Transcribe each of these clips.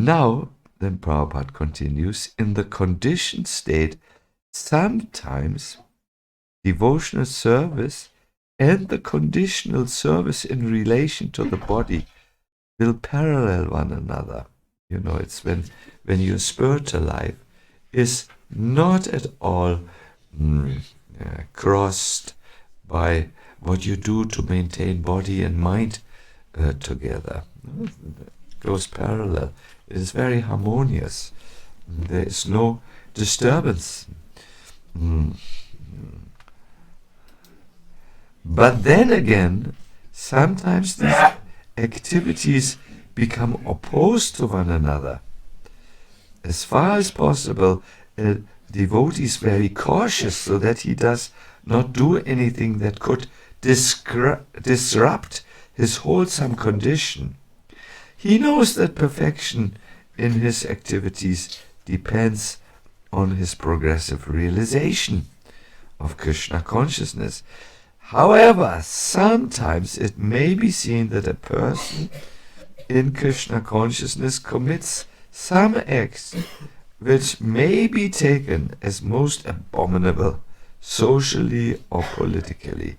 Now, then Prabhupada continues, in the conditioned state, sometimes devotional service and the conditional service in relation to the body will parallel one another. You know, it's when your spiritual life is not at all crossed by what you do to maintain body and mind together. It goes parallel. It is very harmonious. There is no disturbance. But then again, sometimes these activities become opposed to one another. As far as possible, a devotee is very cautious so that he does not do anything that could disrupt his wholesome condition. He knows that perfection in his activities depends on his progressive realization of Krishna consciousness. However, sometimes it may be seen that a person in Krishna consciousness commits some acts which may be taken as most abominable, socially or politically.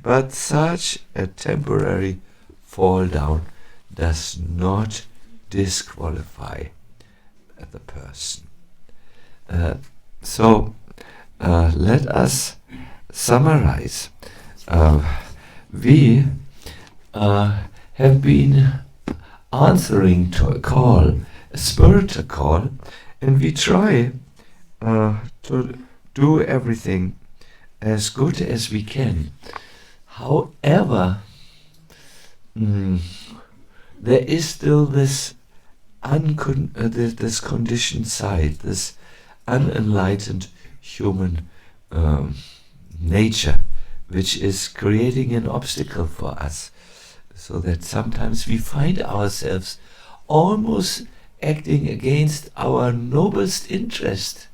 But such a temporary fall down does not disqualify the person. So let us summarize. We have been answering to a call, a spiritual call, and we try to do everything as good as we can. However, there is still this this conditioned side, this unenlightened human nature, which is creating an obstacle for us, so that sometimes we find ourselves almost acting against our noblest interest,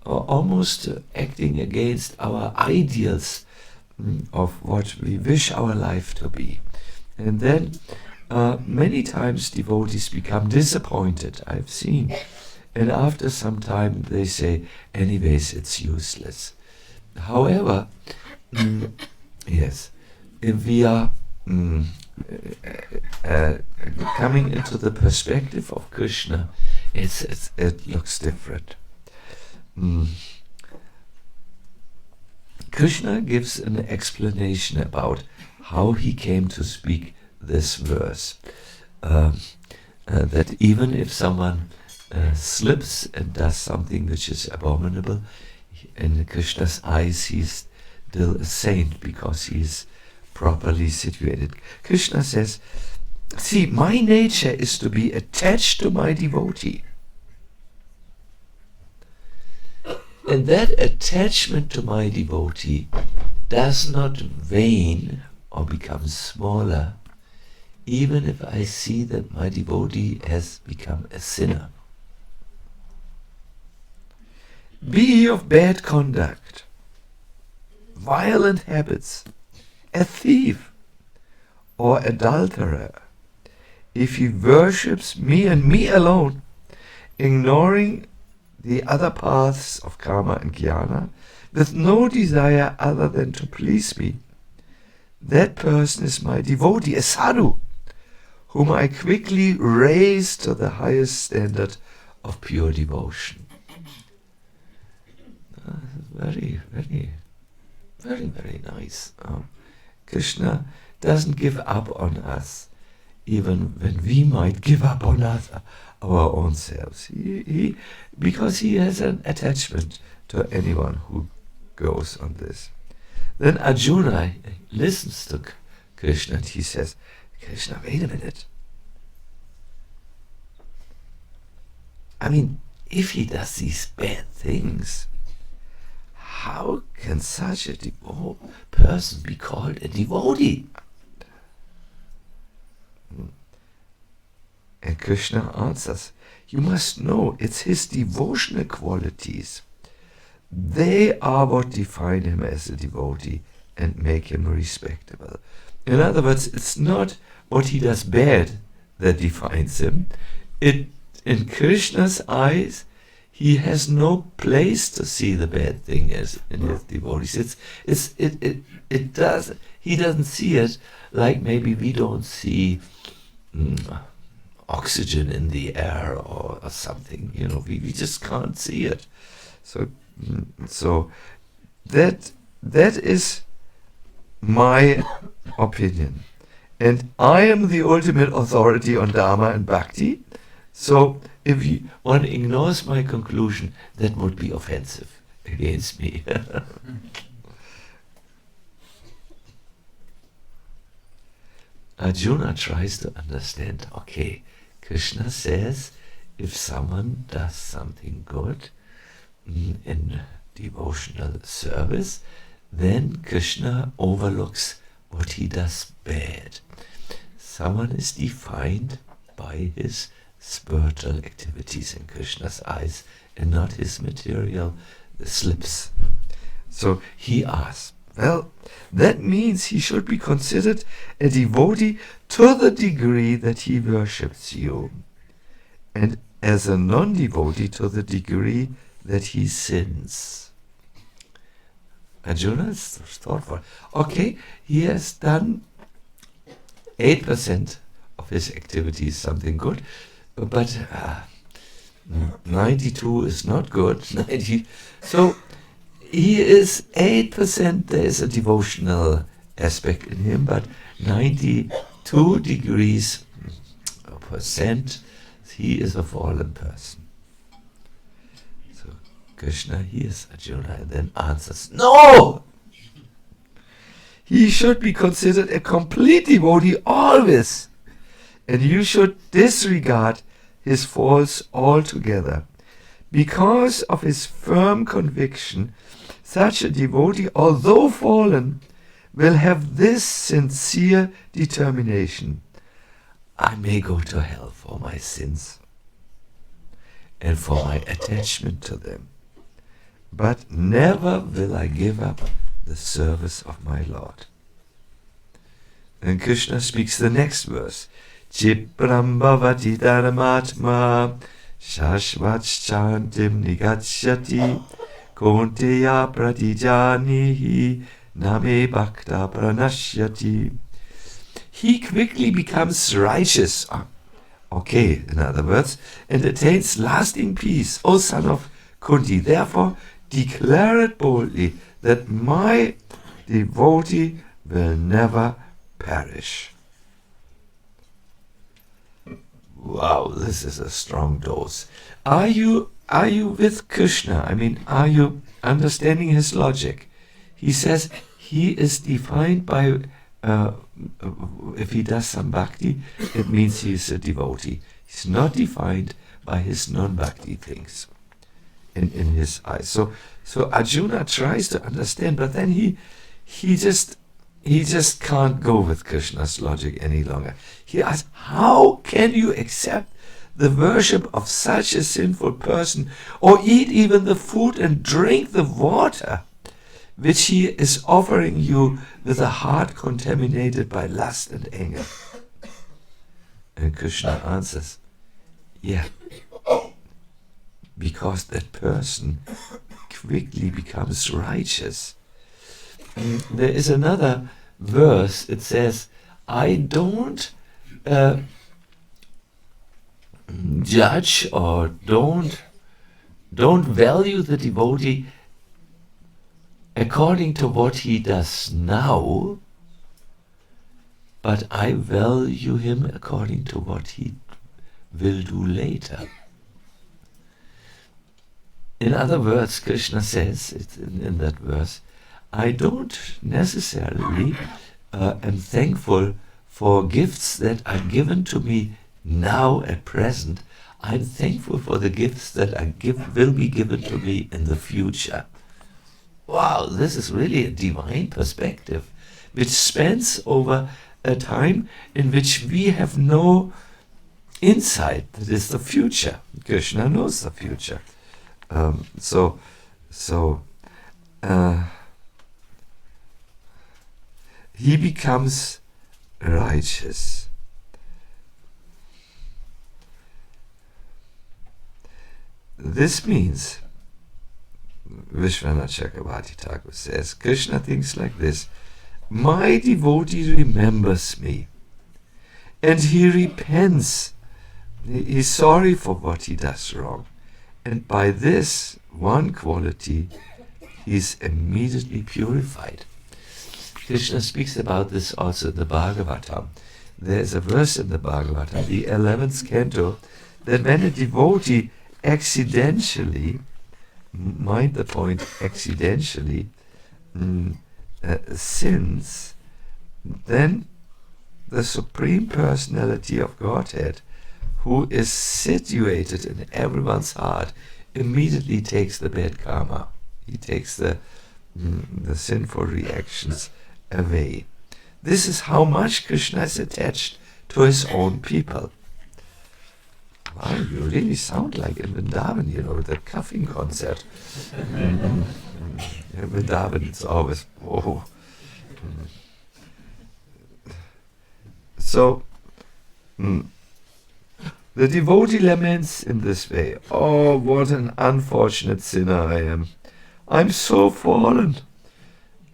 or almost acting against our ideals of what we wish our life to be. And then many times devotees become disappointed, I've seen. And after some time they say, anyways, it's useless. However, yes, if we are coming into the perspective of Krishna, it looks different. Krishna gives an explanation about how he came to speak this verse. That even if someone slips and does something which is abominable, in Krishna's eyes he's still a saint because he is properly situated. Krishna says, see, my nature is to be attached to my devotee. And that attachment to my devotee does not wane or become smaller, even if I see that my devotee has become a sinner. Be he of bad conduct, violent habits, a thief, or adulterer, if he worships me and me alone, ignoring the other paths of karma and jnana, with no desire other than to please me, that person is my devotee, a sadhu, whom I quickly raise to the highest standard of pure devotion. Very, very, very, very nice. Krishna doesn't give up on us, even when we might give up on us, our own selves. Because he has an attachment to anyone who goes on this. Then Arjuna listens to Krishna and he says, Krishna, wait a minute. I mean, if he does these bad things, how can such a person be called a devotee? And Krishna answers, you must know it's his devotional qualities. They are what define him as a devotee and make him respectable. In other words, it's not what he does bad that defines him. in Krishna's eyes, he has no place to see the bad thing as in his devotees. He doesn't see it like maybe we don't see oxygen in the air or something. We just can't see it. So that is my opinion. And I am the ultimate authority on Dharma and Bhakti. So if one ignores my conclusion, that would be offensive against me. Arjuna tries to understand, okay, Krishna says if someone does something good in devotional service, then Krishna overlooks what he does bad. Someone is defined by his spiritual activities in Krishna's eyes and not his material slips. So he asks, well, that means he should be considered a devotee to the degree that he worships you, and as a non-devotee to the degree that he sins. Arjuna is thoughtful. Okay, he has done 8% of his activities something good, but 92 is not good. So he is 8%, there is a devotional aspect in him, but 92 degrees percent, he is a fallen person. So Krishna hears Arjuna and then answers, no! He should be considered a complete devotee always, and you should disregard his faults altogether. Because of his firm conviction, such a devotee, although fallen, will have this sincere determination: I may go to hell for my sins and for my attachment to them, but never will I give up the service of my Lord. And Krishna speaks the next verse. Chipram bhavati dharmatma shashvachantim nigachyati konteya pratijanihi name bhakta pranashyati. He quickly becomes righteous, okay, in other words, and attains lasting peace, O son of Kunti. Therefore, declare it boldly that my devotee will never perish. Wow, this is a strong dose. Are you with Krishna? I mean, are you understanding his logic? He says he is defined by, if he does some bhakti, it means he is a devotee. He's not defined by his non-bhakti things in his eyes. So Arjuna tries to understand, but then he just can't go with Krishna's logic any longer. He asks, how can you accept the worship of such a sinful person, or eat even the food and drink the water which he is offering you with a heart contaminated by lust and anger? And Krishna answers, yeah, because that person quickly becomes righteous. There is another verse, it says, I don't judge or don't value the devotee according to what he does now, but I value him according to what he will do later. In other words, Krishna says in that verse, I don't necessarily am thankful for gifts that are given to me now at present. I'm thankful for the gifts that will be given to me in the future. Wow, this is really a divine perspective, which spans over a time in which we have no insight. That is the future. Krishna knows the future. He becomes righteous. this means, Vishwanath Chakravarti Thakur says, Krishna thinks like this: my devotee remembers me, and he repents. He's sorry for what he does wrong. And by this one quality, he's immediately purified. Krishna speaks about this also in the Bhagavatam. There's a verse in the Bhagavatam, the 11th canto, that when a devotee accidentally, mind the point, accidentally sins, then the Supreme Personality of Godhead, who is situated in everyone's heart, immediately takes the bad karma. He takes the sinful reactions away. This is how much Krishna is attached to his own people. Wow, you really sound like in Vrindavan, with the coughing concert. In Vrindavan, it's always, whoa. So, the devotee laments in this way: oh, what an unfortunate sinner I am. I'm so fallen.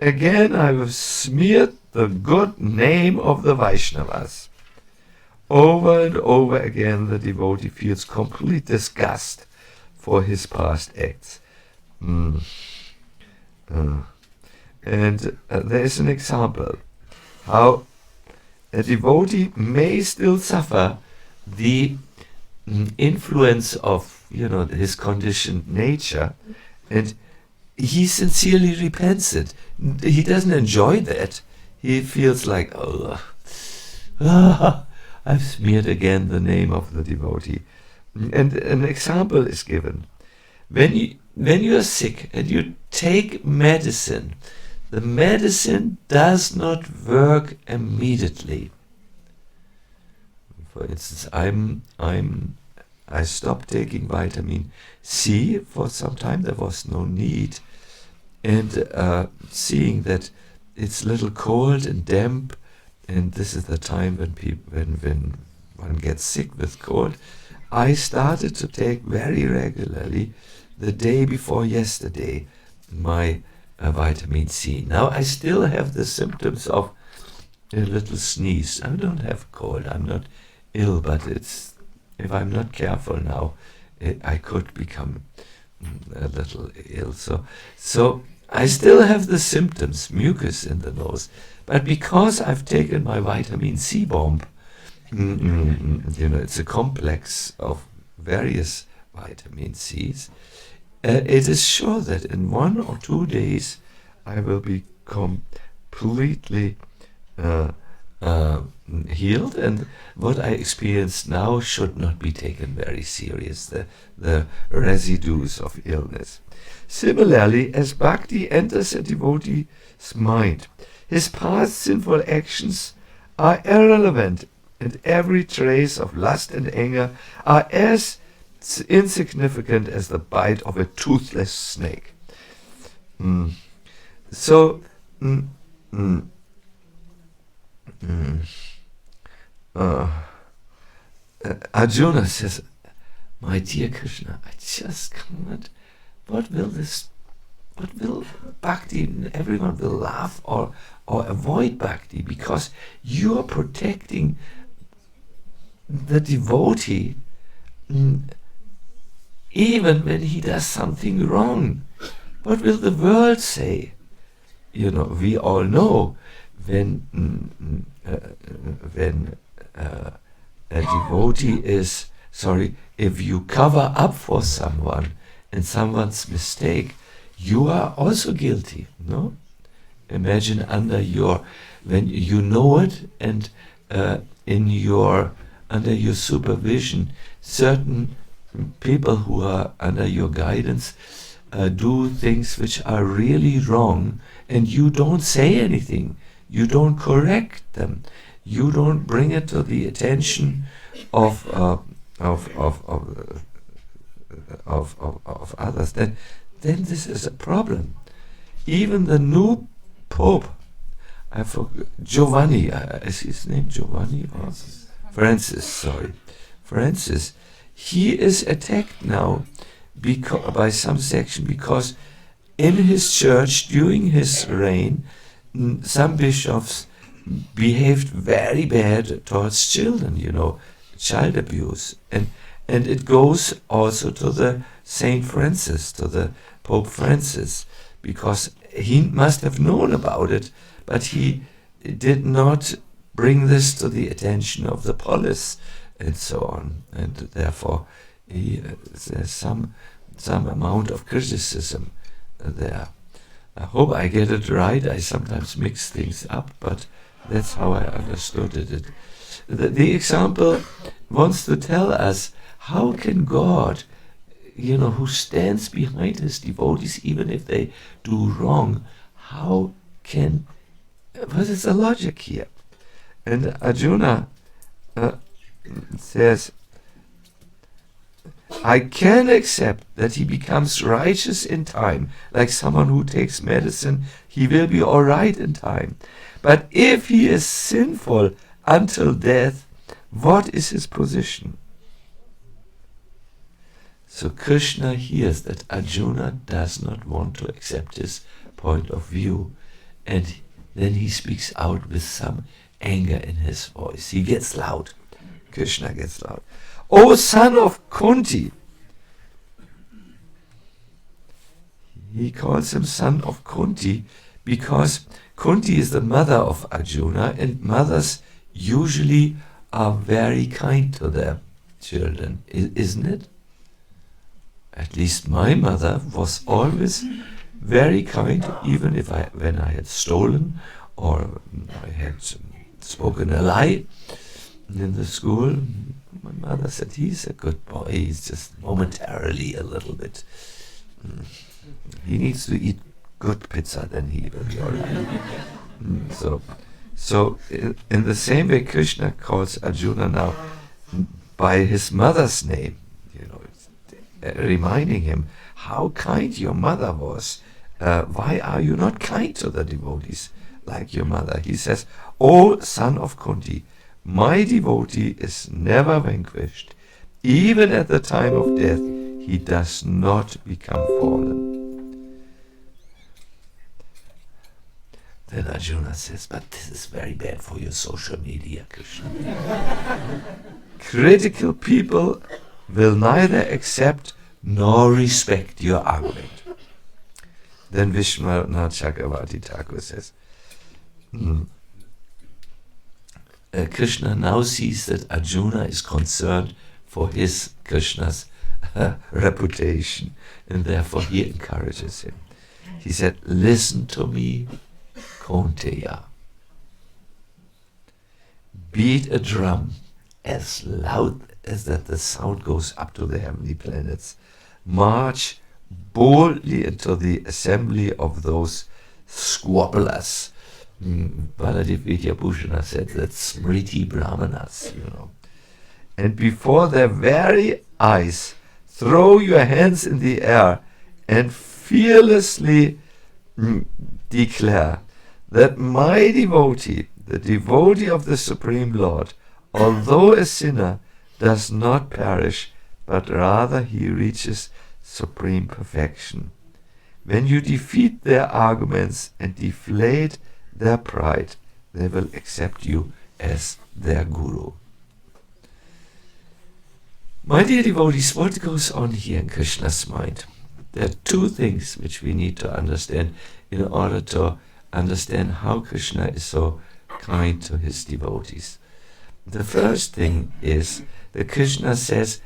Again I have smeared the good name of the Vaishnavas. Over and over again the devotee feels complete disgust for his past acts. And there is an example how a devotee may still suffer the influence of his conditioned nature, and he sincerely repents it. He doesn't enjoy that. He feels like, I've smeared again the name of the devotee. And an example is given. When you are sick and you take medicine, the medicine does not work immediately. For instance, I stopped taking vitamin C for some time. There was no need, and seeing that it's a little cold and damp, and this is the time when one gets sick with cold, I started to take very regularly, the day before yesterday, my vitamin C. Now I still have the symptoms of a little sneeze. I don't have cold. I'm not ill, but if I'm not careful now, I could become a little ill. So I still have the symptoms, mucus in the nose, but because I've taken my vitamin C bomb, it's a complex of various vitamin C's. It is sure that in 1 or 2 days I will be completely healed, and what I experience now should not be taken very serious, the residues of illness. Similarly, as bhakti enters a devotee's mind, his past sinful actions are irrelevant, and every trace of lust and anger are as insignificant as the bite of a toothless snake. Arjuna says, my dear Krishna, I just cannot. What will bhakti? Everyone will laugh or avoid bhakti because you are protecting the devotee even when he does something wrong. What will the world say? We all know when a devotee is if you cover up for someone and someone's mistake, you are also guilty. No? Imagine when you know it, and under your supervision, certain people who are under your guidance do things which are really wrong, and you don't say anything. You don't correct them. You don't bring it to the attention of others. Then this is a problem. Even the new Pope, I forgot, Giovanni, is his name Giovanni or Francis? Francis. He is attacked now by some section, because in his church during his reign, some bishops behaved very bad towards children, child abuse. And it goes also to the Saint Francis, to the Pope Francis, because he must have known about it, but he did not bring this to the attention of the police and so on. And therefore, there's some amount of criticism there. I hope I get it right. I sometimes mix things up, but that's how I understood it. The example wants to tell us, how can God, who stands behind his devotees even if they do wrong, what is the logic here? And Arjuna says, I can accept that he becomes righteous in time, like someone who takes medicine, he will be all right in time. But if he is sinful until death, what is his position? So Krishna hears that Arjuna does not want to accept his point of view, and then he speaks out with some anger in his voice. He gets loud. Krishna gets loud. O son of Kunti. He calls him son of Kunti because Kunti is the mother of Arjuna, and mothers usually are very kind to their children, isn't it? At least my mother was always very kind, even when I had stolen or I had spoken a lie in the school. My mother said, he's a good boy, he's just momentarily a little bit. He needs to eat good pizza, then he will be all right. So in the same way, Krishna calls Arjuna now by his mother's name, reminding him how kind your mother was. Why are you not kind to the devotees like your mother? He says, O son of Kunti, my devotee is never vanquished. Even at the time of death, he does not become fallen. Then Arjuna says, but this is very bad for your social media, Krishna. Critical people will neither accept nor respect your argument. Then Vishwanath Chakravarti Thakur says, Krishna now sees that Arjuna is concerned for Krishna's reputation, and therefore he encourages him. He said, listen to me, Kaunteya. Beat a drum as loud as that the sound goes up to the heavenly planets. March boldly into the assembly of those squabblers. Baladev Vidyabhushana said that Smriti Brahmanas, And before their very eyes, throw your hands in the air and fearlessly declare that my devotee, the devotee of the Supreme Lord, although a sinner, does not perish, but rather he reaches supreme perfection. When you defeat their arguments and deflate their pride, they will accept you as their guru. My dear devotees, what goes on here in Krishna's mind? There are two things which we need to understand in order to understand how Krishna is so kind to his devotees. The first thing is that Krishna says,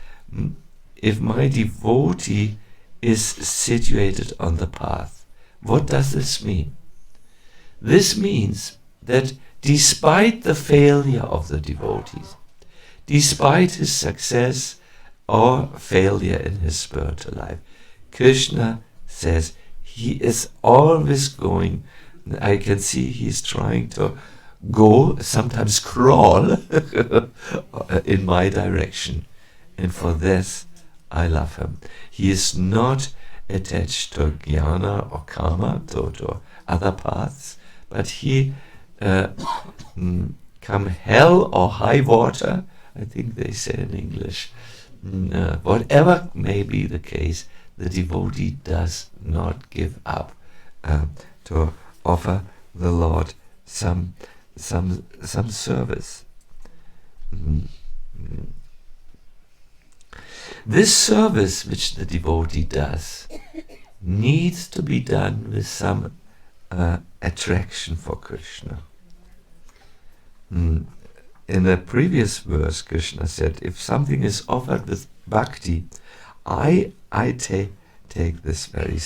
if my devotee is situated on the path. What does this mean? This means that despite the failure of the devotees, despite his success or failure in his spiritual life, Krishna says he is always going. I can see he's trying to go, sometimes crawl in my direction. And for this, I love him. He is not attached to jnana or karma, to other paths, but he, come hell or high water, I think they say in English, whatever may be the case, the devotee does not give up to offer the Lord some service. This service which the devotee does needs to be done with some attraction for Krishna. In the previous verse, Krishna said, if something is offered with bhakti, I take this very,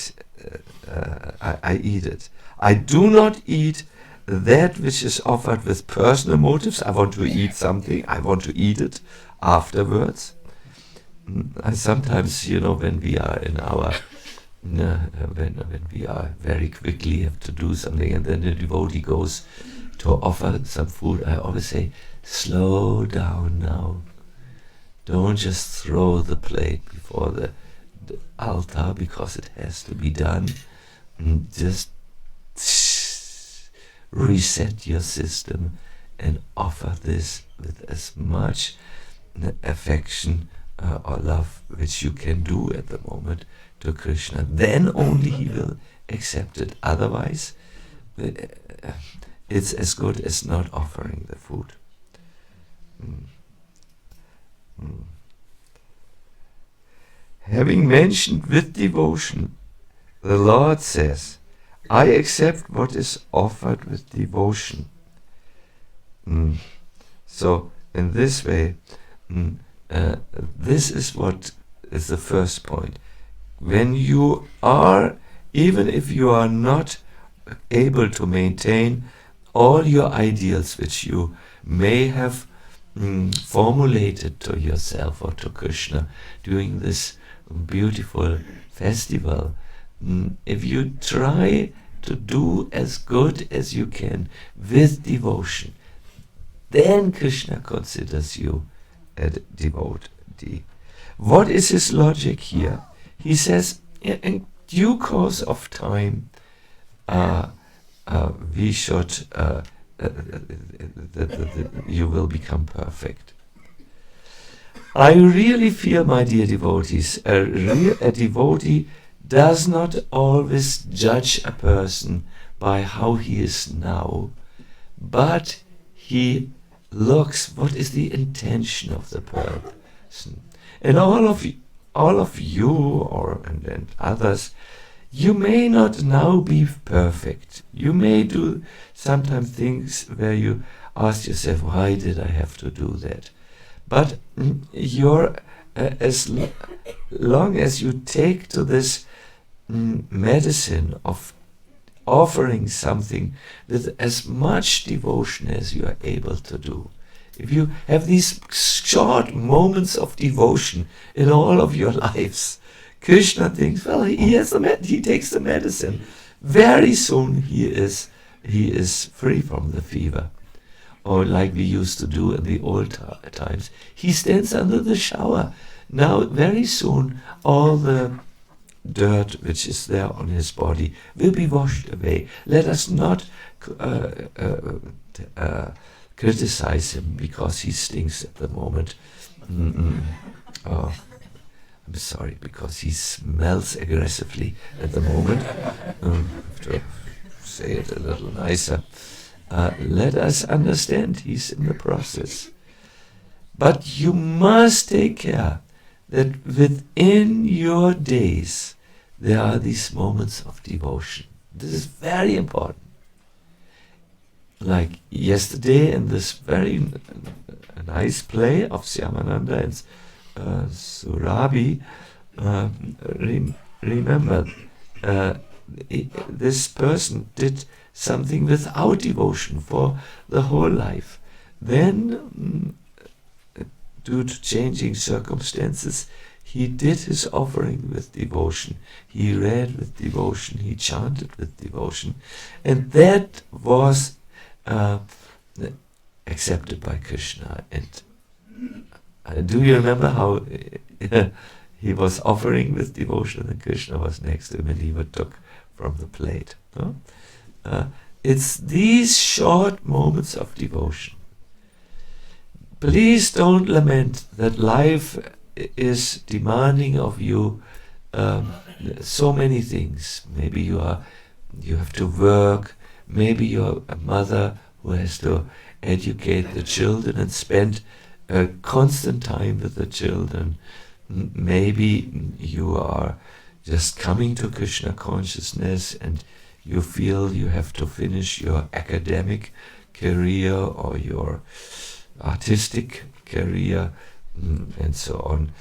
I eat it. I do not eat that which is offered with personal motives. I want to eat something, I want to eat it afterwards. I sometimes, when we are in our, when we are very quickly have to do something, and then the devotee goes to offer some food, I always say, slow down now. Don't just throw the plate before the altar because it has to be done. Just reset your system and offer this with as much affection or love which you can do at the moment to Krishna. Then only he will accept it. Otherwise, it's as good as not offering the food. Having mentioned with devotion, the Lord says, I accept what is offered with devotion. So, in this way, this is what is the first point. When you are, even if you are not able to maintain all your ideals which you may have formulated to yourself or to Krishna during this beautiful festival, if you try to do as good as you can with devotion, then Krishna considers you a devotee. What is his logic here? He says, in due course of time, we should, you will become perfect. I really feel, my dear devotees, a devotee does not always judge a person by how he is now, but he looks what is the intention of the person. And all of you, and others, you may not now be perfect. You may do sometimes things where you ask yourself, why did I have to do that? But you're, as long as you take to this medicine of offering something with as much devotion as you are able to do, if you have these short moments of devotion in all of your lives, Krishna thinks, well, he takes the medicine. Very soon he is free from the fever. Or like we used to do in the old times, he stands under the shower. Now, very soon, all the dirt which is there on his body will be washed away. Let us not criticize him because he stinks at the moment. Oh, I'm sorry, because he smells aggressively at the moment. Have to say it a little nicer. Let us understand he's in the process. But you must take care that within your days there are these moments of devotion. This is very important. Like yesterday in this very nice play of Syamananda and Surabhi, remember, this person did something without devotion for the whole life. Then, due to changing circumstances, he did his offering with devotion. He read with devotion. He chanted with devotion. And that was accepted by Krishna. And do you remember how he was offering with devotion and Krishna was next to him and he took from the plate? No? It's these short moments of devotion. Please don't lament that life is demanding of you so many things. Maybe you have to work. Maybe you're a mother who has to educate the children and spend a constant time with the children. Maybe you are just coming to Krishna consciousness and you feel you have to finish your academic career or your artistic career, and so on.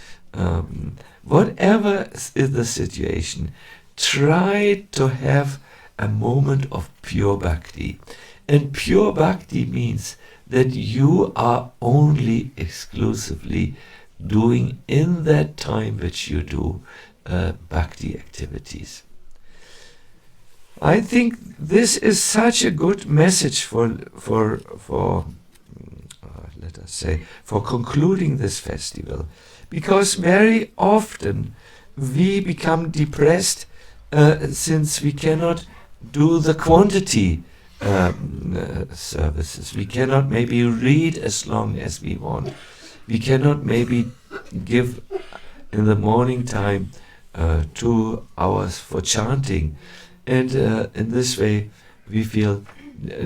Whatever is the situation, try to have a moment of pure bhakti. And pure bhakti means that you are only exclusively doing in that time which you do bhakti activities. I think this is such a good message for let us say, for concluding this festival, because very often we become depressed since we cannot do the quantity services. We cannot maybe read as long as we want. We cannot maybe give in the morning time 2 hours for chanting, and in this way we feel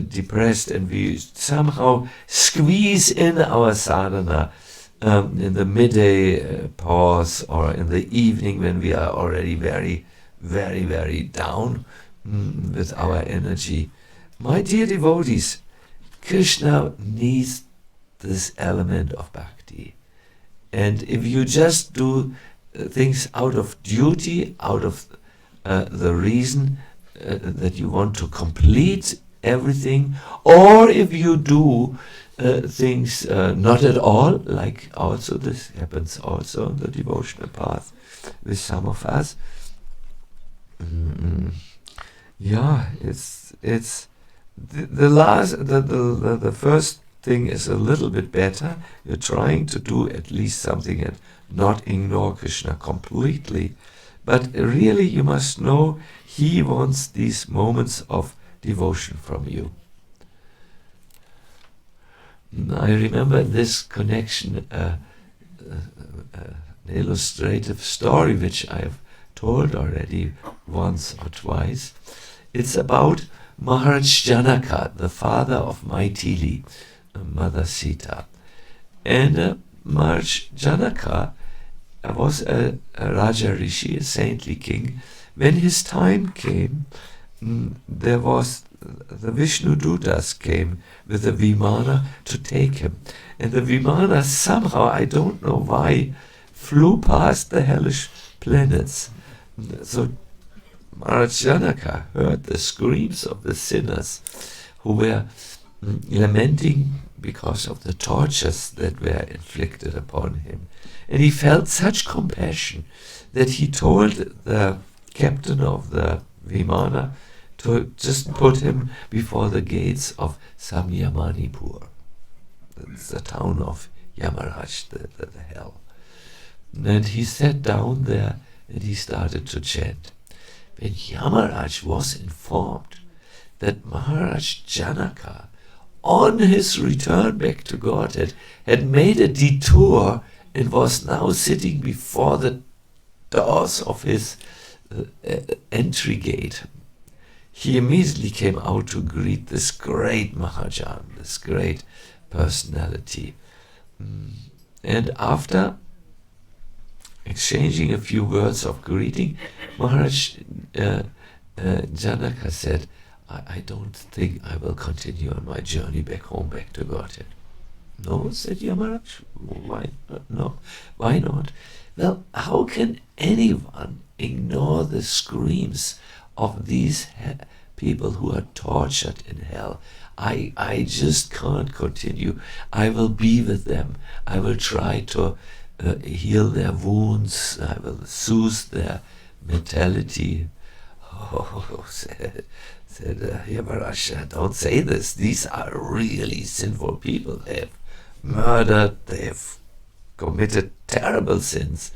depressed, and we somehow squeeze in our sadhana in the midday pause or in the evening when we are already very, very, very down with our energy. My dear devotees, Krishna needs this element of bhakti. And if you just do things out of duty, out of the reason that you want to complete everything, or if you do things not at all, like also this happens also on the devotional path with some of us. Yeah, it's the first thing is a little bit better. You're trying to do at least something and not ignore Krishna completely. But really you must know he wants these moments of devotion from you. I remember in this connection an illustrative story which I have told already once or twice. It's about Maharaj Janaka, the father of Maithili, Mother Sita. And Maharaj Janaka was a Raja Rishi, a saintly king. When his time came, there was the Vishnu Dutas came with a Vimana to take him. And the Vimana somehow, I don't know why, flew past the hellish planets. So Maharaj Janaka heard the screams of the sinners who were lamenting because of the tortures that were inflicted upon him. And he felt such compassion that he told the captain of the Vimana to just put him before the gates of Samyamanipur. That's the town of Yamaraj, the hell. And he sat down there and he started to chant. When Yamaraj was informed that Maharaj Janaka, on his return back to Godhead, had made a detour and was now sitting before the doors of his entry gate, he immediately came out to greet this great Mahajan, this great personality. And after exchanging a few words of greeting, Maharaj Janaka said, I don't think I will continue on my journey back home, back to Godhead. No, said Yamaraj. Why not? No. Why not? Well, how can anyone ignore the screams of these people who are tortured in hell? I just can't continue. I will be with them. I will try to heal their wounds. I will soothe their mentality. Oh, said Yamaraj, don't say this. These are really sinful people. They have murdered. They have committed terrible sins.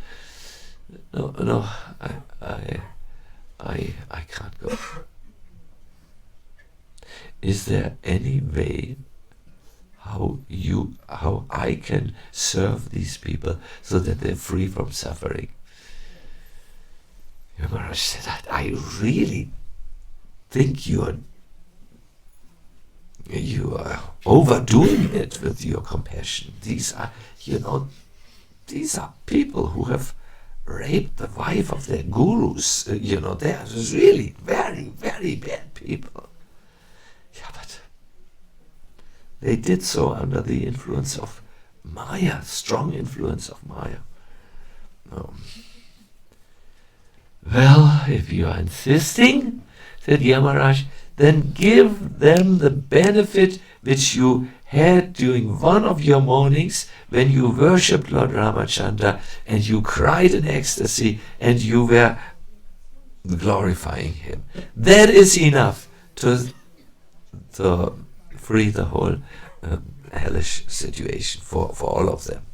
No, I can't go. Is there any way how I can serve these people so that they're free from suffering. Maharaj said, I really think you are overdoing it with your compassion. These are people who have raped the wife of their gurus. They are really very, very bad people. Yeah, but they did so under the influence of Maya, strong influence of Maya. No. Well, if you are insisting, said Yamaraj, then give them the benefit which you had during one of your mornings when you worshipped Lord Ramachandra and you cried in ecstasy and you were glorifying him. That is enough to free the whole hellish situation for all of them.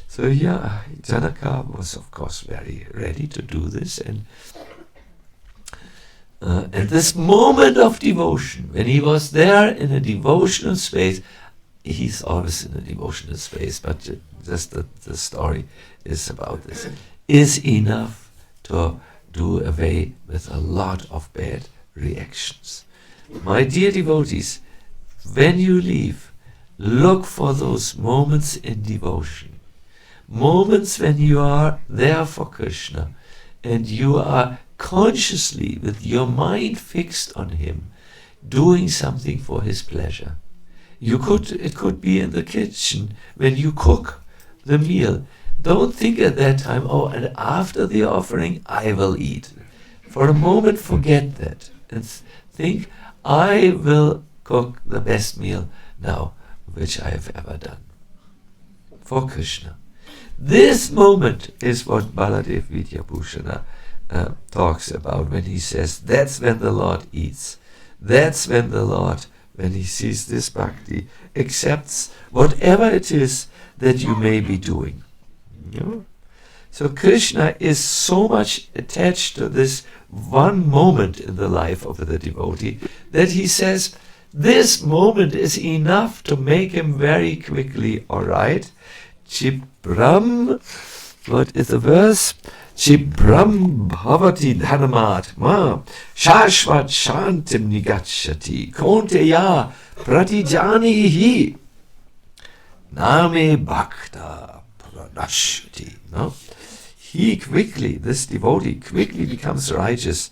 So yeah, Janaka was of course very ready to do this, and this moment of devotion, when he was there in a devotional space, he's always in a devotional space, but just the story is about this, is enough to do away with a lot of bad reactions. My dear devotees, when you leave, look for those moments in devotion. Moments when you are there for Krishna and you are consciously, with your mind fixed on him, doing something for his pleasure. It could be in the kitchen when you cook the meal. Don't think at that time, oh, and after the offering I will eat. For a moment forget that and think, I will cook the best meal now which I have ever done for Krishna. This moment is what Baladev Vidyabhushana talks about when he says, that's when the Lord eats. That's when the Lord, when he sees this bhakti, accepts whatever it is that you may be doing. So Krishna is so much attached to this one moment in the life of the devotee that he says, this moment is enough to make him very quickly alright. Chibram, what is the verse? Chibram bhavati dharmatma shashvat shantim nigacchati konteya pratijanihi name bhakta pranashati. No? He quickly, this devotee, quickly becomes righteous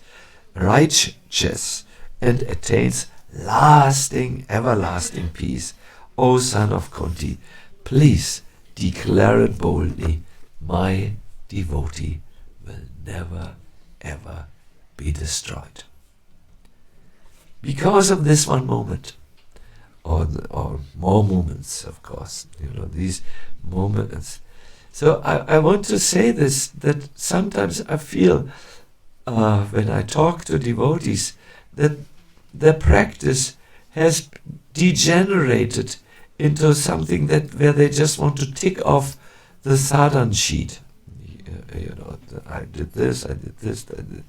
and attains lasting, everlasting peace. O son of Kunti, please declare it boldly, my devotee will never ever be destroyed. Because of this one moment, or more moments, of course, these moments. So I want to say this, that sometimes I feel when I talk to devotees that their practice has degenerated into something where they just want to tick off the sadhan sheet. I did this, I did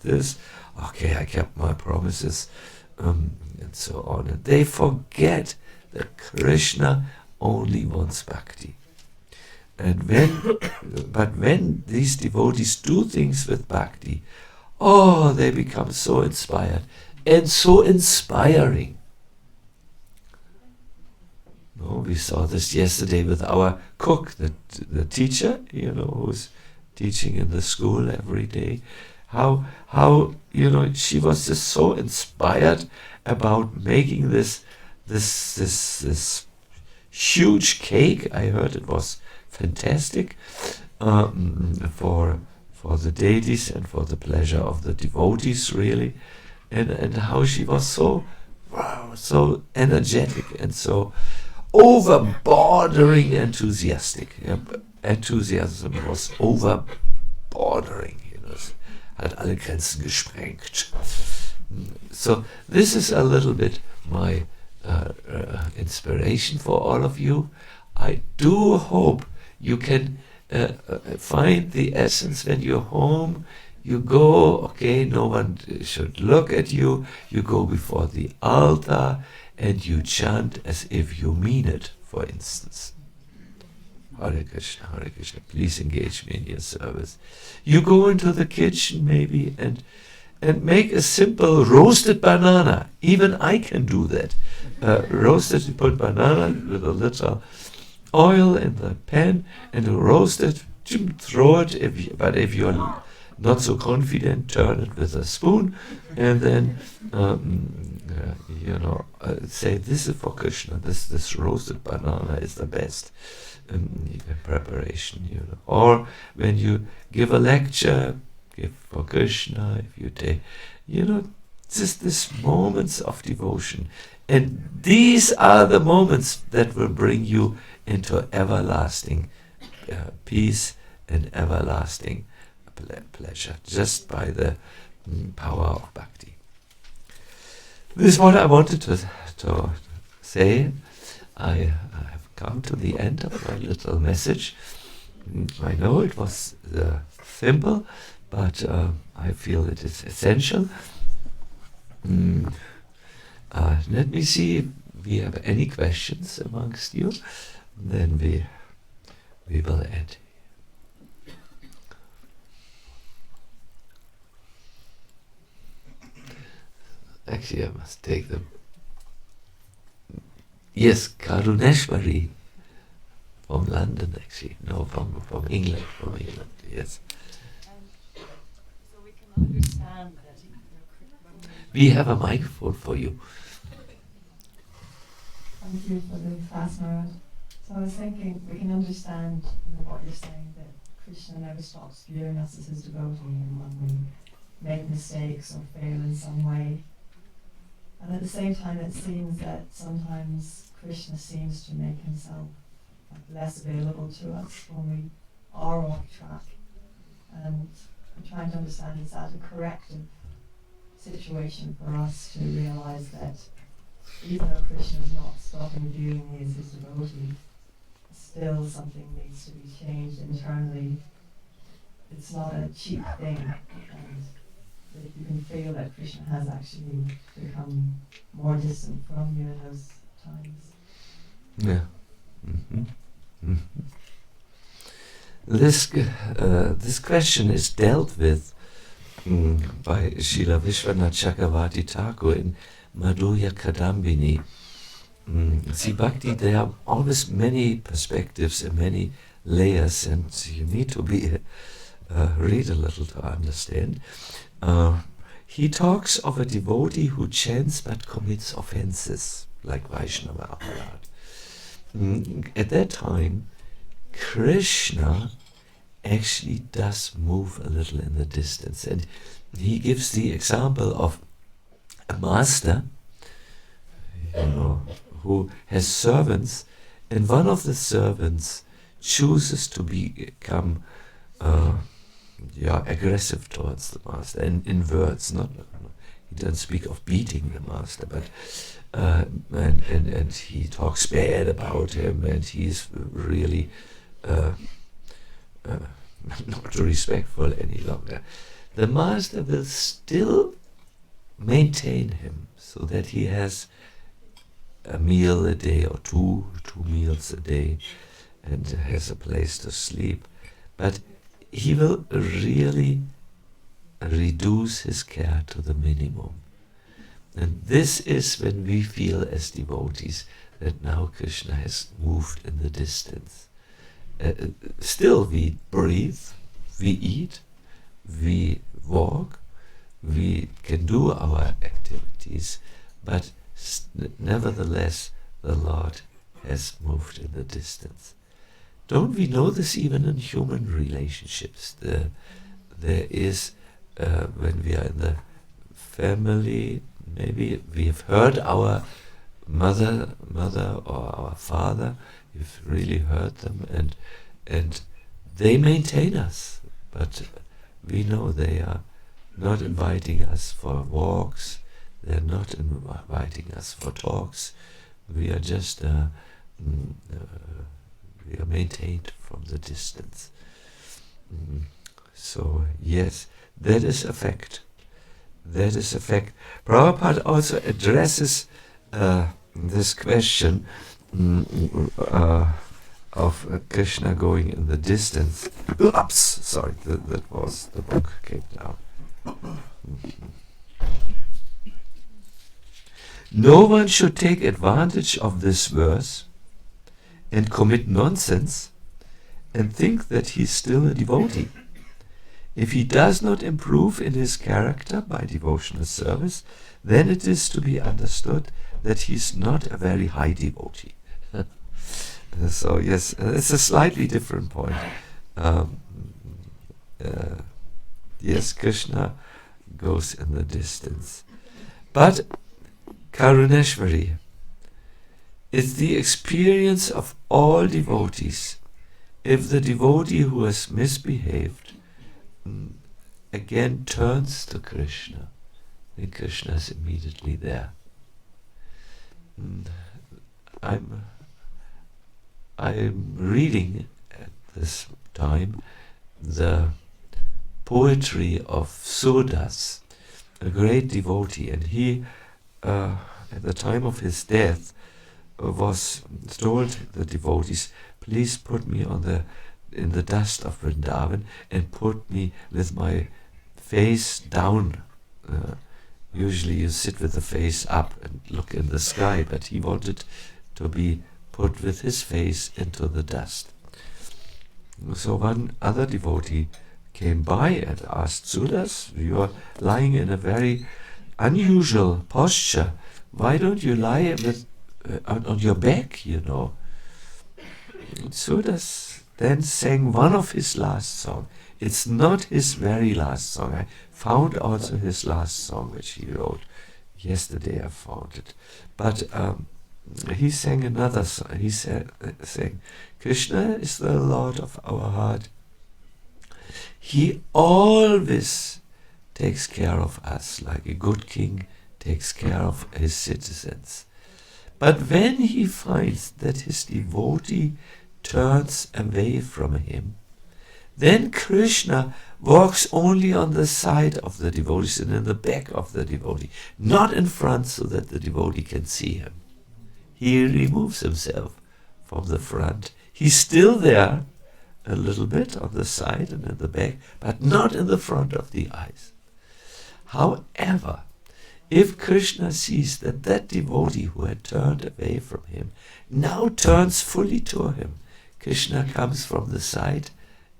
this. Okay, I kept my promises, and so on. And they forget that Krishna only wants bhakti. And when these devotees do things with bhakti, they become so inspired and so inspiring. We saw this yesterday with our cook, the teacher, who's teaching in the school every day. How she was just so inspired about making this huge cake. I heard it was fantastic for the deities and for the pleasure of the devotees, really, and how she was so energetic and so over-bordering enthusiastic. Enthusiasm was over-bordering, hat alle Grenzen gesprengt. So this is a little bit my inspiration for all of you. I do hope you can find the essence when you're home. You go, okay, no one should look at you. You go before the altar and you chant as if you mean it, for instance. Hare Krishna, please engage me in your service. You go into the kitchen maybe and make a simple roasted banana. Even I can do that. Roasted, you put banana with a little oil in the pan and roast it, throw it, but if you're not so confident, turn it with a spoon and then say, this is for Krishna, this roasted banana is the best preparation, Or when you give a lecture, give for Krishna, if you take, just these moments of devotion. And these are the moments that will bring you into everlasting peace and everlasting pleasure, just by the power of bhakti. This is what I wanted to say. I have come to the end of my little message. I know it was simple, but I feel it is essential. Let me see if we have any questions amongst you. Then we will end. Actually, I must take them. Yes, Karuneshwari from London, actually. No, from England. From England, yes. So we can understand that. We have a microphone for you. Thank you for the fast Maharaj. So I was thinking, we can understand what you're saying, that Krishna never stops viewing us as his devotee, and when we make mistakes or fail in some way. And at the same time, it seems that sometimes Krishna seems to make himself less available to us when we are off track. And I'm trying to understand, is that a corrective situation for us to realize that even though Krishna is not stopping viewing me as his devotee, still something needs to be changed internally. It's not a cheap thing, and that if you can feel that Krishna has actually become more distant from you in those times. Yeah. Mm-hmm. Mm-hmm. This question is dealt with by Srila Vishwanath Chakravarti Thakur in Madhurya Kadambini. See, bhakti, there are always many perspectives and many layers, and you need to read a little to understand. He talks of a devotee who chants but commits offenses, like Vaishnava Aparad. At that time, Krishna actually does move a little in the distance, and he gives the example of a master, who has servants, and one of the servants chooses to become aggressive towards the master, in words. He doesn't speak of beating the master, but and he talks bad about him, and he's really not respectful any longer. The master will still maintain him so that he has a meal a day or two meals a day and has a place to sleep. But he will really reduce his care to the minimum. And this is when we feel as devotees that now Krishna has moved in the distance. Still we breathe, we eat, we walk, we can do our activities, but nevertheless the Lord has moved in the distance. Don't we know this even in human relationships? There is, when we are in the family, maybe we have heard our mother or our father, we've really heard them, and they maintain us, but we know they are not inviting us for walks, they're not inviting us for talks. We are just we are maintained from the distance. So yes, that is a fact. That is a fact. Prabhupada also addresses this question of Krishna going in the distance. Oops, sorry, that was the book came down. No one should take advantage of this verse and commit nonsense and think that he is still a devotee. If he does not improve in his character by devotional service, then it is to be understood that he is not a very high devotee. So yes, it's a slightly different point. Yes, Krishna goes in the distance. But Karuneshvari is the experience of all devotees. If the devotee who has misbehaved again turns to Krishna, then Krishna is immediately there. I'm reading at this time the poetry of Surdas, a great devotee, and he, at the time of his death, was told the devotees, please put me in the dust of Vrindavan and put me with my face down. Usually you sit with the face up and look in the sky, but he wanted to be put with his face into the dust. So one other devotee came by and asked Sudas, you are lying in a very unusual posture. Why don't you lie on your back, you know? And Sudas then sang one of his last songs. It's not his very last song. I found also his last song, which he wrote. Yesterday I found it. But he sang another song. He sang, Krishna is the Lord of our heart. He always takes care of us like a good king takes care of his citizens. But when he finds that his devotee turns away from him, then Krishna walks only on the side of the devotees and in the back of the devotee, not in front so that the devotee can see him. He removes himself from the front. He's still there a little bit on the side and in the back, but not in the front of the eyes. However, if Krishna sees that that devotee who had turned away from him now turns fully to him, Krishna comes from the side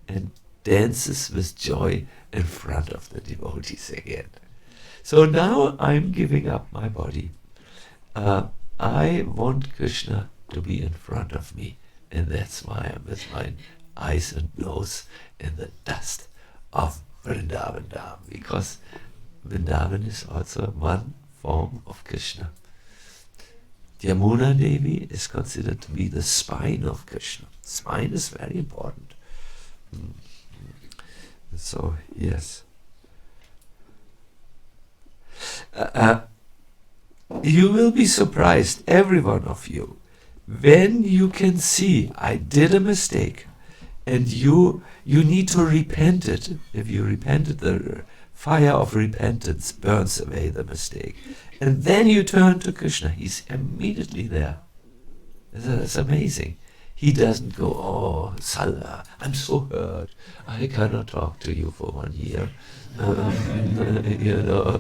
and dances with joy in front of the devotees again. So now I'm giving up my body. I want Krishna to be in front of me, and that's why I'm with my eyes and nose in the dust of Vrindavan Dham, because Vrindavan is also one form of Krishna. Yamuna Devi is considered to be the spine of Krishna. Spine is very important. So, yes. You will be surprised, every one of you, when you can see I did a mistake and you need to repent it. If you repent it, the fire of repentance burns away the mistake. And then you turn to Krishna. He's immediately there. It's amazing. He doesn't go, oh, Sala, I'm so hurt. I cannot talk to you for 1 year. You know,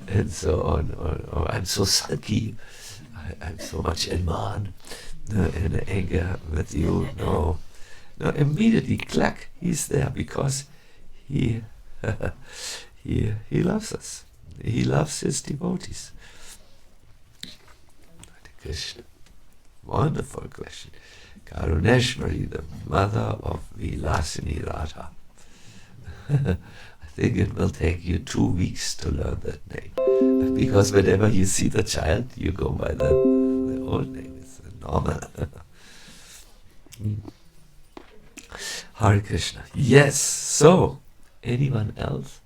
and so on. Or I'm so sulky. I'm so much in man, in anger with you. No, immediately, clack, he's there because he loves us. He loves his devotees. Krishna. Wonderful question. Karuneshvari, the mother of Vilasini Radha. I think it will take you 2 weeks to learn that name. Because whenever you see the child, you go by the old name. It's normal. Hare Krishna. Yes, so, anyone else?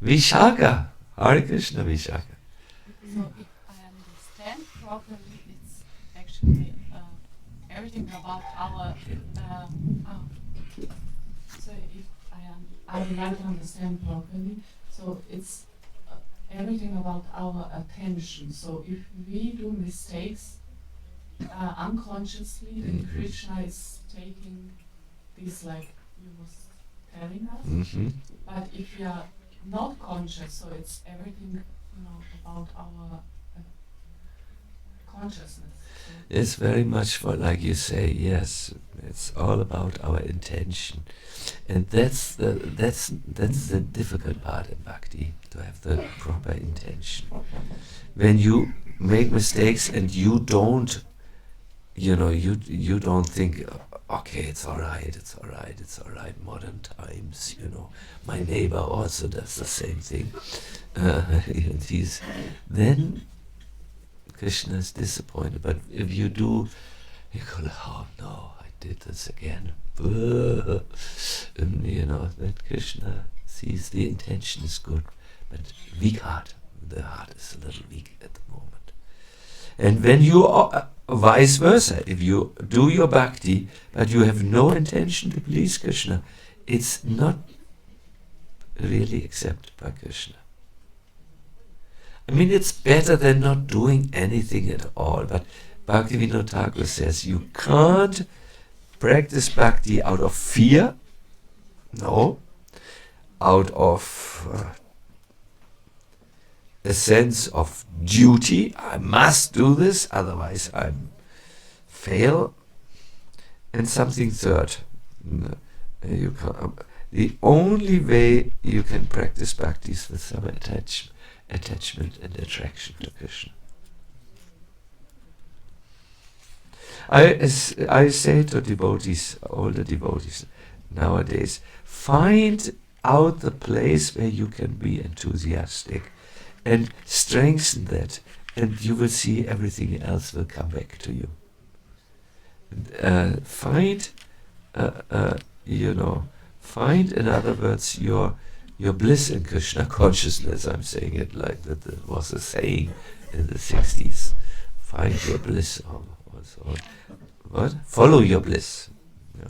Vishaka. Hare Krishna, Vishaka. So if I understand properly, it's actually everything about our. So if I would like to understand properly, so it's everything about our attention. So if we do mistakes unconsciously, then Krishna is taking this, like you was telling us. But if we are not conscious, so it's everything, about our consciousness. So It's very much for, like you say, yes, it's all about our intention. And that's the difficult part in bhakti, to have the proper intention. When you make mistakes and you don't, you don't think, okay, it's all right, modern times, my neighbor also does the same thing. And then Krishna is disappointed. But if you do, you go, oh no, I did this again. And, that Krishna sees the intention is good, but weak heart. The heart is a little weak at the moment. And when you are vice versa, if you do your bhakti, but you have no intention to please Krishna, it's not really accepted by Krishna. I mean, it's better than not doing anything at all, but Bhaktivinoda Thakur says you can't practice bhakti out of fear, no, out of a sense of duty, I must do this, otherwise I fail, and something third. The only way you can practice bhakti is with some attachment and attraction to Krishna. I say to devotees, older devotees nowadays, find out the place where you can be enthusiastic and strengthen that, and you will see everything else will come back to you. Find, in other words, your bliss in Krishna consciousness. I'm saying it like that. It was a saying in the 60s. Find your bliss, or what? Follow your bliss.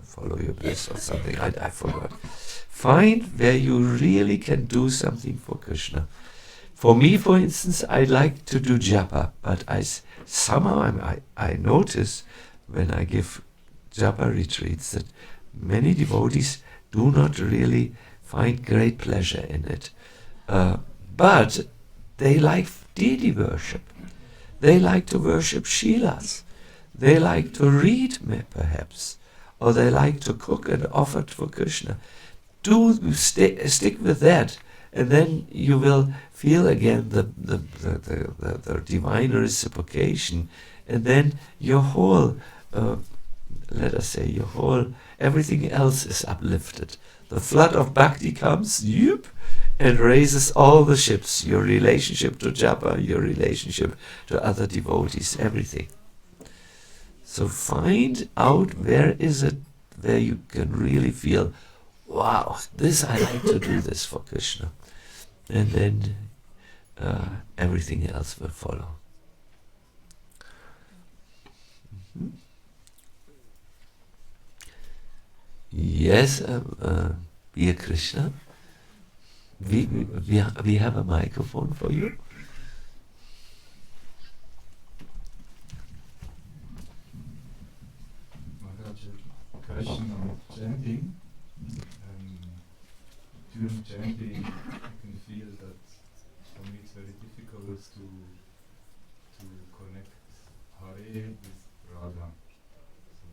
Follow your bliss or something. I forgot. Find where you really can do something for Krishna. For me, for instance, I like to do japa, but somehow I notice when I give japa retreats that many devotees do not really find great pleasure in it. But they like deity worship. They like to worship Shilas. They like to read, perhaps. Or they like to cook and offer it for Krishna. Stick with that, and then you will feel again the divine reciprocation, and then your whole, everything else is uplifted. The flood of bhakti comes, and raises all the ships, your relationship to japa, your relationship to other devotees, everything. So find out where you can really feel, wow, I like to do this for Krishna. And then everything else will follow. Mm-hmm. Yes, dear Krishna, we have a microphone for you. Maharaj, a question on chanting. During chanting, I can feel that for me it's very difficult to connect Hare with Radha. So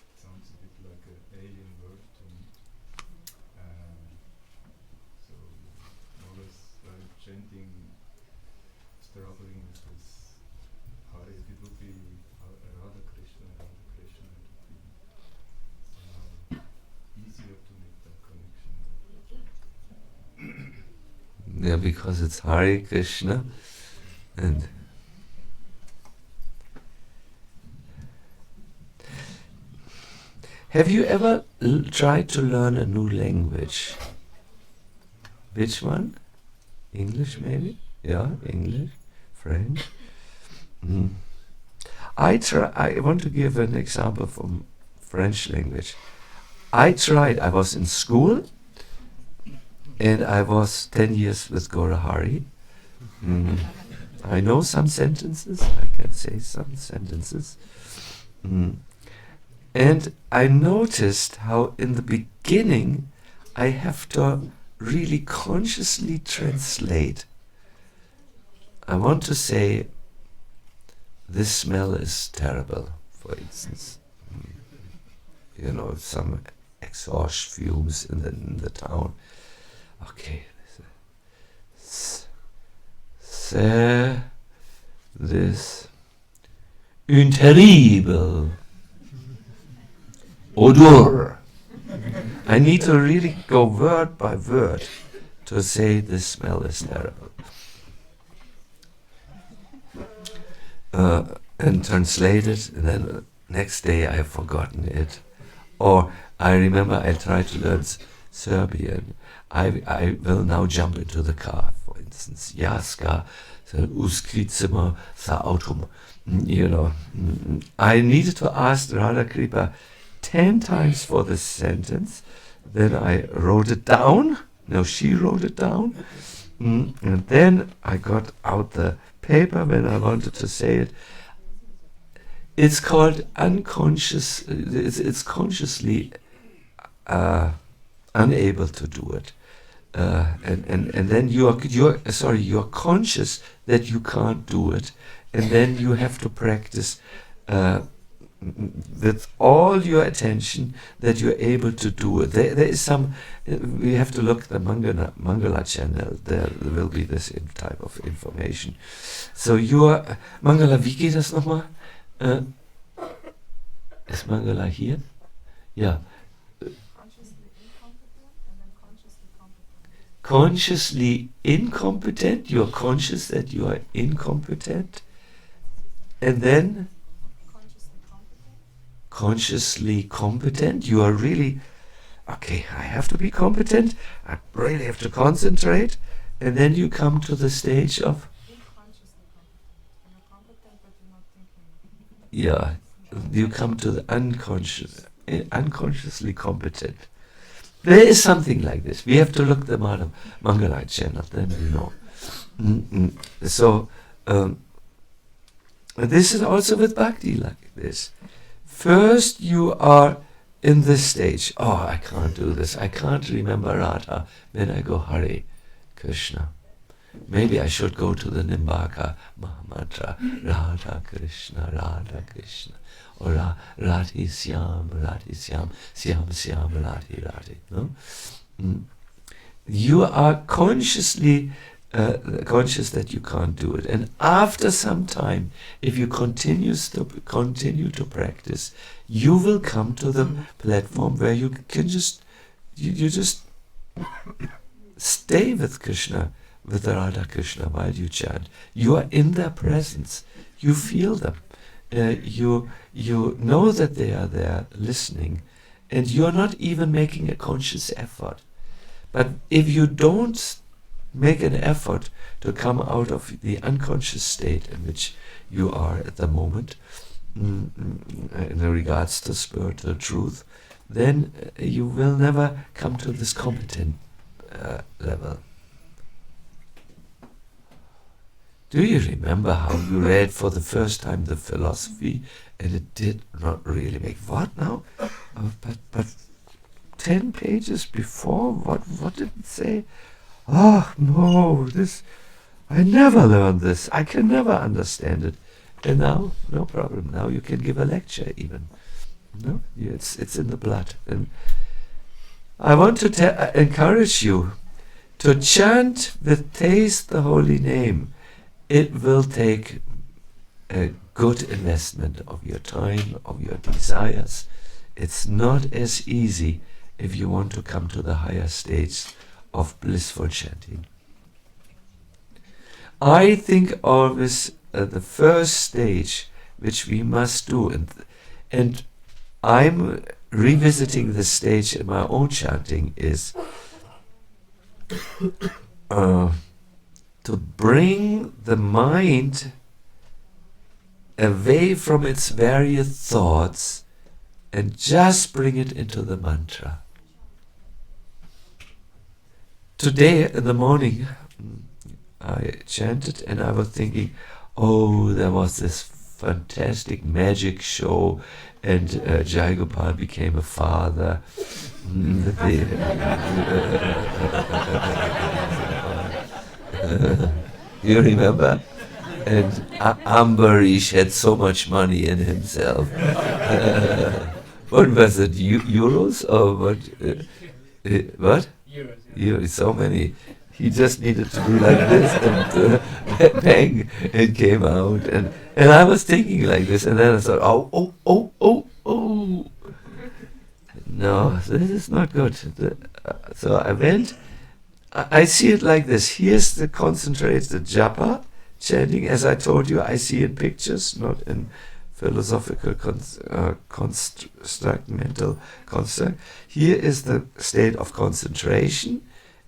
it sounds a bit like an alien word to me. So always while chanting, struggling with this Hare. If it would be Radha Krishna, it would be somehow easier to make that connection. Yeah, because it's Hare Krishna, and have you ever tried to learn a new language? Which one? English, maybe? Yeah, English, French. I want to give an example from French language. I was in school, and I was 10 years with Gorahari. I know some sentences, I can say some sentences. And I noticed how in the beginning I have to really consciously translate. I want to say, this smell is terrible, for instance. You know, some exhaust fumes in the town. Okay. C'est this une terrible odor. I need to really go word by word to say this smell is terrible. And translate it, and then next day I have forgotten it. Or I remember I tried to learn Serbian. I will now jump into the car, for instance. Jaska, uskricimo sa autom. You know, I needed to ask Radha Kripa 10 times for this sentence. Then I wrote it down. No, she wrote it down. And then I got out the paper when I wanted to say it. It's called unconscious. It's consciously unable to do it, and then you're conscious that you can't do it, and then you have to practice with all your attention that you're able to do it. There is some. We have to look at the Mangala channel. There will be this type of information. So Mangala, wie geht das nochmal? Ist Mangala hier? Ja. Consciously incompetent. You are conscious that you are incompetent. And then consciously competent. You are really, okay, I have to be competent. I really have to concentrate. And then you come to the stage of, yeah, you come to the unconsciously competent. There is something like this. We have to look them out of Mangalite channel, then we know. So, this is also with Bhakti like this. First you are in this stage. Oh, I can't do this. I can't remember Radha. Then I go Hare Krishna. Maybe I should go to the Nimbaka Mahamantra, Radha Krishna, or Radhi Syam, Syam Syam, Radhi. No? You are consciously conscious that you can't do it, and after some time, if you continue to practice, you will come to the platform where you can just stay with Krishna, with the Radha Krishna while you chant. You are in their presence. You feel them. You know that they are there listening, and you are not even making a conscious effort. But if you don't make an effort to come out of the unconscious state in which you are at the moment, in regards to spiritual truth, then you will never come to this competent level. Do you remember how you read for the first time the philosophy, and it did not really make what now? But 10 pages before, what did it say? Oh no, I never learned this. I can never understand it. And now, no problem. Now you can give a lecture even. No, it's in the blood. And I want to encourage you to chant with taste the holy name. It will take a good investment of your time, of your desires. It's not as easy if you want to come to the higher states of blissful chanting. I think always the first stage which we must do, and I'm revisiting this stage in my own chanting, is to bring the mind away from its various thoughts and just bring it into the mantra. today in the morning, I chanted and I was thinking, oh, there was this fantastic magic show, and Jayagopal became a father. You remember? And Ambarish had so much money in himself. What was it? Euros or what? What? Euros. So many. He just needed to do like this, and bang, it came out. And I was thinking like this, and then I thought, oh. No, this is not good. So I went. I see it like this. Here's the concentrated japa chanting. As I told you, I see in pictures, not in philosophical construct, mental construct. Here is the state of concentration.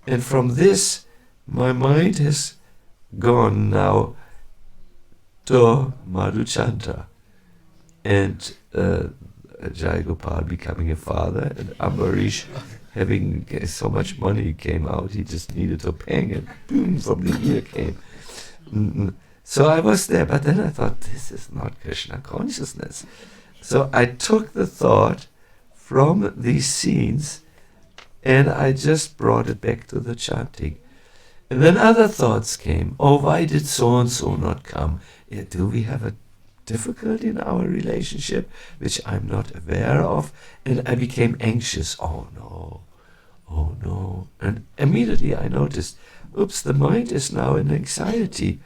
And from this, my mind has gone now to Madhuchanta. And Jayagopal becoming a father, and Ambarish having so much money came out, he just needed to pang, and boom, from the ear came. So I was there, but then I thought, this is not Krishna consciousness. So I took the thought from these scenes and I just brought it back to the chanting. And then other thoughts came. Oh, why did so-and-so not come? Do we have a difficulty in our relationship, which I'm not aware of? And I became anxious. Oh no. And immediately I noticed, oops, the mind is now in anxiety.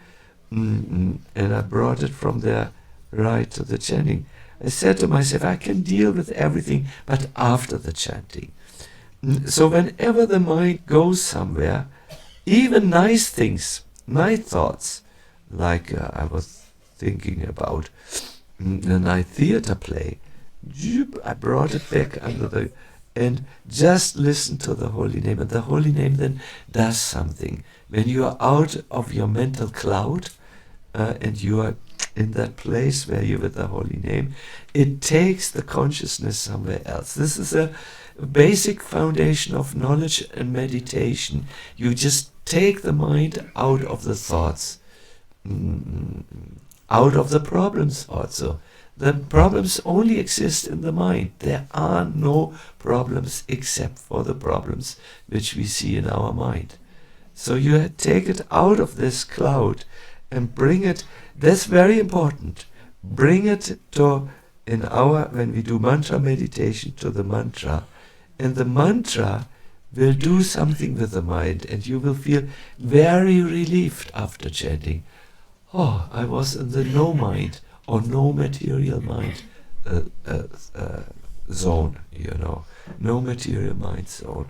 And I brought it from there right to the chanting. I said to myself, I can deal with everything, but after the chanting. So whenever the mind goes somewhere, even nice things, nice thoughts, like I was thinking about the night theater play, I brought it back under the, and just listen to the holy name, and the holy name then does something. When you are out of your mental cloud and you are in that place where you're with the holy name, it takes the consciousness somewhere else. This is a basic foundation of knowledge and meditation. You just take the mind out of the thoughts, out of the problems also. The problems only exist in the mind. There are no problems except for the problems which we see in our mind. So you take it out of this cloud and bring it, that's very important, bring it to, when we do mantra meditation, to the mantra. And the mantra will do something with the mind, and you will feel very relieved after chanting. Oh, I was in the no mind or no material mind zone, no material mind zone.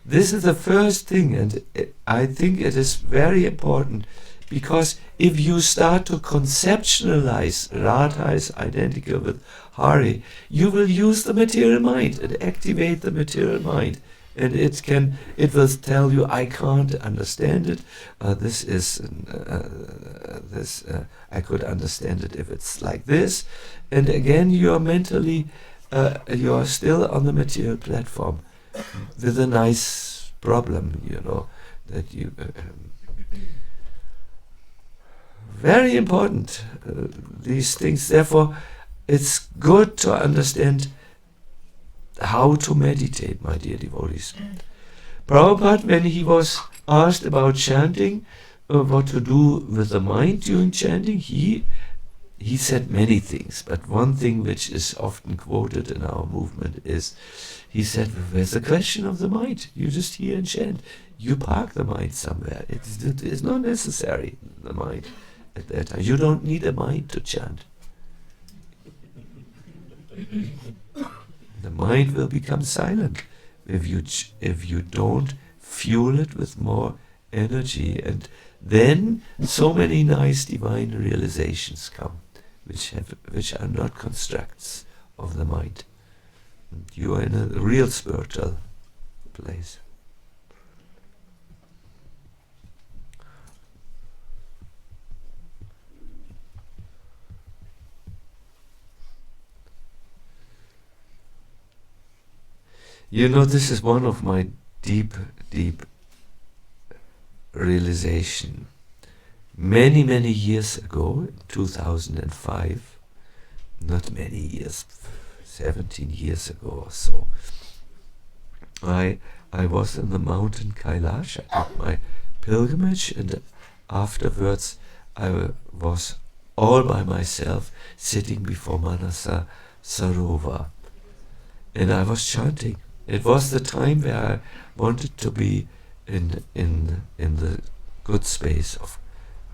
This is the first thing, and I think it is very important, because if you start to conceptualize Radha is identical with Hari, you will use the material mind and activate the material mind. And it will tell you, I can't understand it. I could understand it if it's like this. And again, you are mentally, you are still on the material platform with a nice problem, that you. Very important, these things. Therefore, it's good to understand how to meditate, my dear devotees. Prabhupada, when he was asked about chanting, what to do with the mind during chanting, he said many things, but one thing which is often quoted in our movement is, he said, where's the question of the mind? You just hear and chant. You park the mind somewhere. It's not necessary, the mind, at that time. You don't need a mind to chant. The mind will become silent if you don't fuel it with more energy, and then so many nice divine realizations come, which are not constructs of the mind. You are in a real spiritual place. This is one of my deep realization. Many, many years ago, in 2005, not many years, 17 years ago or so, I was in the mountain Kailash. I did my pilgrimage, and afterwards I was all by myself sitting before Manasa Sarovar, and I was chanting. It was the time where I wanted to be in the good space of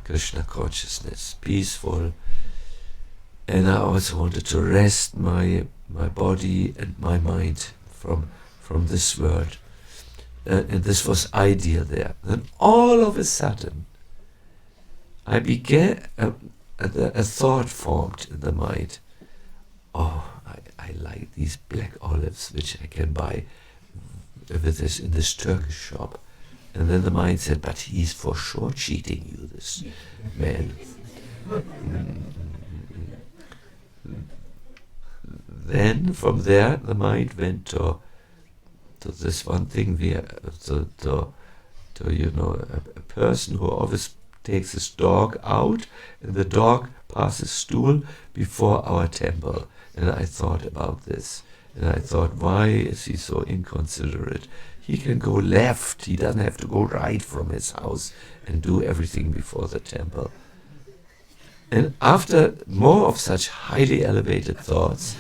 Krishna consciousness, peaceful, and I also wanted to rest my body and my mind from this world, and this was ideal there. Then all of a sudden, I began a thought formed in the mind. Oh, I like these black olives which I can buy with this in this Turkish shop. And then the mind said, but he's for sure cheating you, this man. Then from there the mind went to this one thing where to a person who always takes his dog out, and the dog passes stool before our temple. And I thought about this, and I thought, why is he so inconsiderate? He can go left, he doesn't have to go right from his house and do everything before the temple. And after more of such highly elevated thoughts,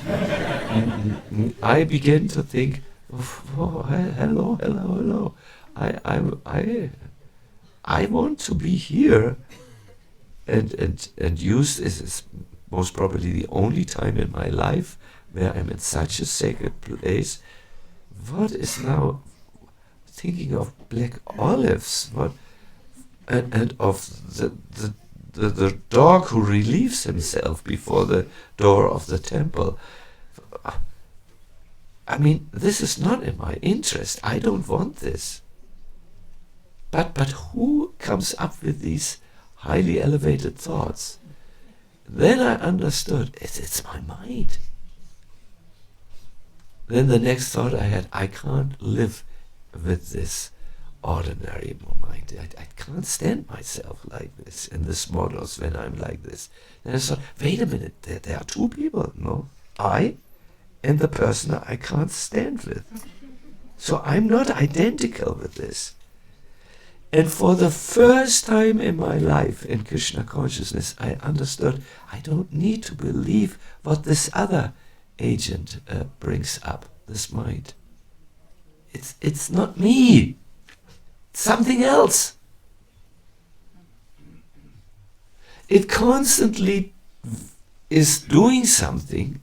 I began to think, oh, hello. I want to be here and use this as most probably the only time in my life where I'm in such a sacred place. What is now thinking of black olives? What and of the dog who relieves himself before the door of the temple? I mean, this is not in my interest. I don't want this. But who comes up with these highly elevated thoughts? Then I understood, it's my mind. Then the next thought I had, I can't live with this ordinary mind. I can't stand myself like this in this models when I'm like this. Then I thought, wait a minute, there are two people, no? I and the person I can't stand with. So I'm not identical with this. And for the first time in my life in Krishna consciousness, I understood I don't need to believe what this other agent brings up, this mind. It's not me. It's something else. It constantly is doing something,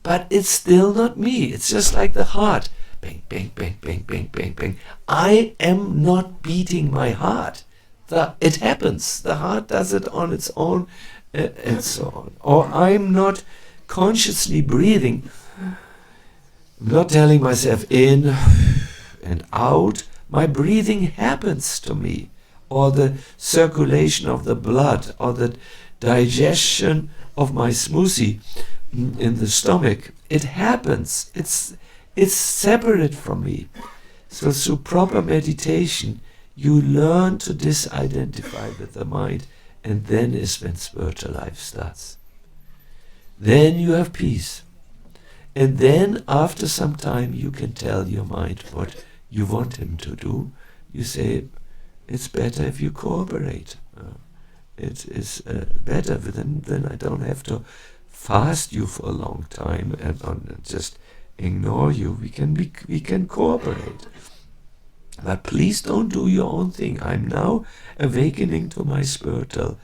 but it's still not me. It's just like the heart. Bang, bang, bang, bang, bang, bang, bang. I am not beating my heart. It happens. The heart does it on its own, and so on. Or I'm not consciously breathing. I'm not telling myself in and out. My breathing happens to me. Or the circulation of the blood, or the digestion of my smoothie in the stomach. It happens. It's separate from me. So through proper meditation, you learn to disidentify with the mind, and then is when spiritual life starts. Then you have peace. And then after some time you can tell your mind what you want him to do. You say, it's better if you cooperate. It is better, then I don't have to fast you for a long time and just ignore you. We can cooperate. But please don't do your own thing. I'm now awakening to my spiritual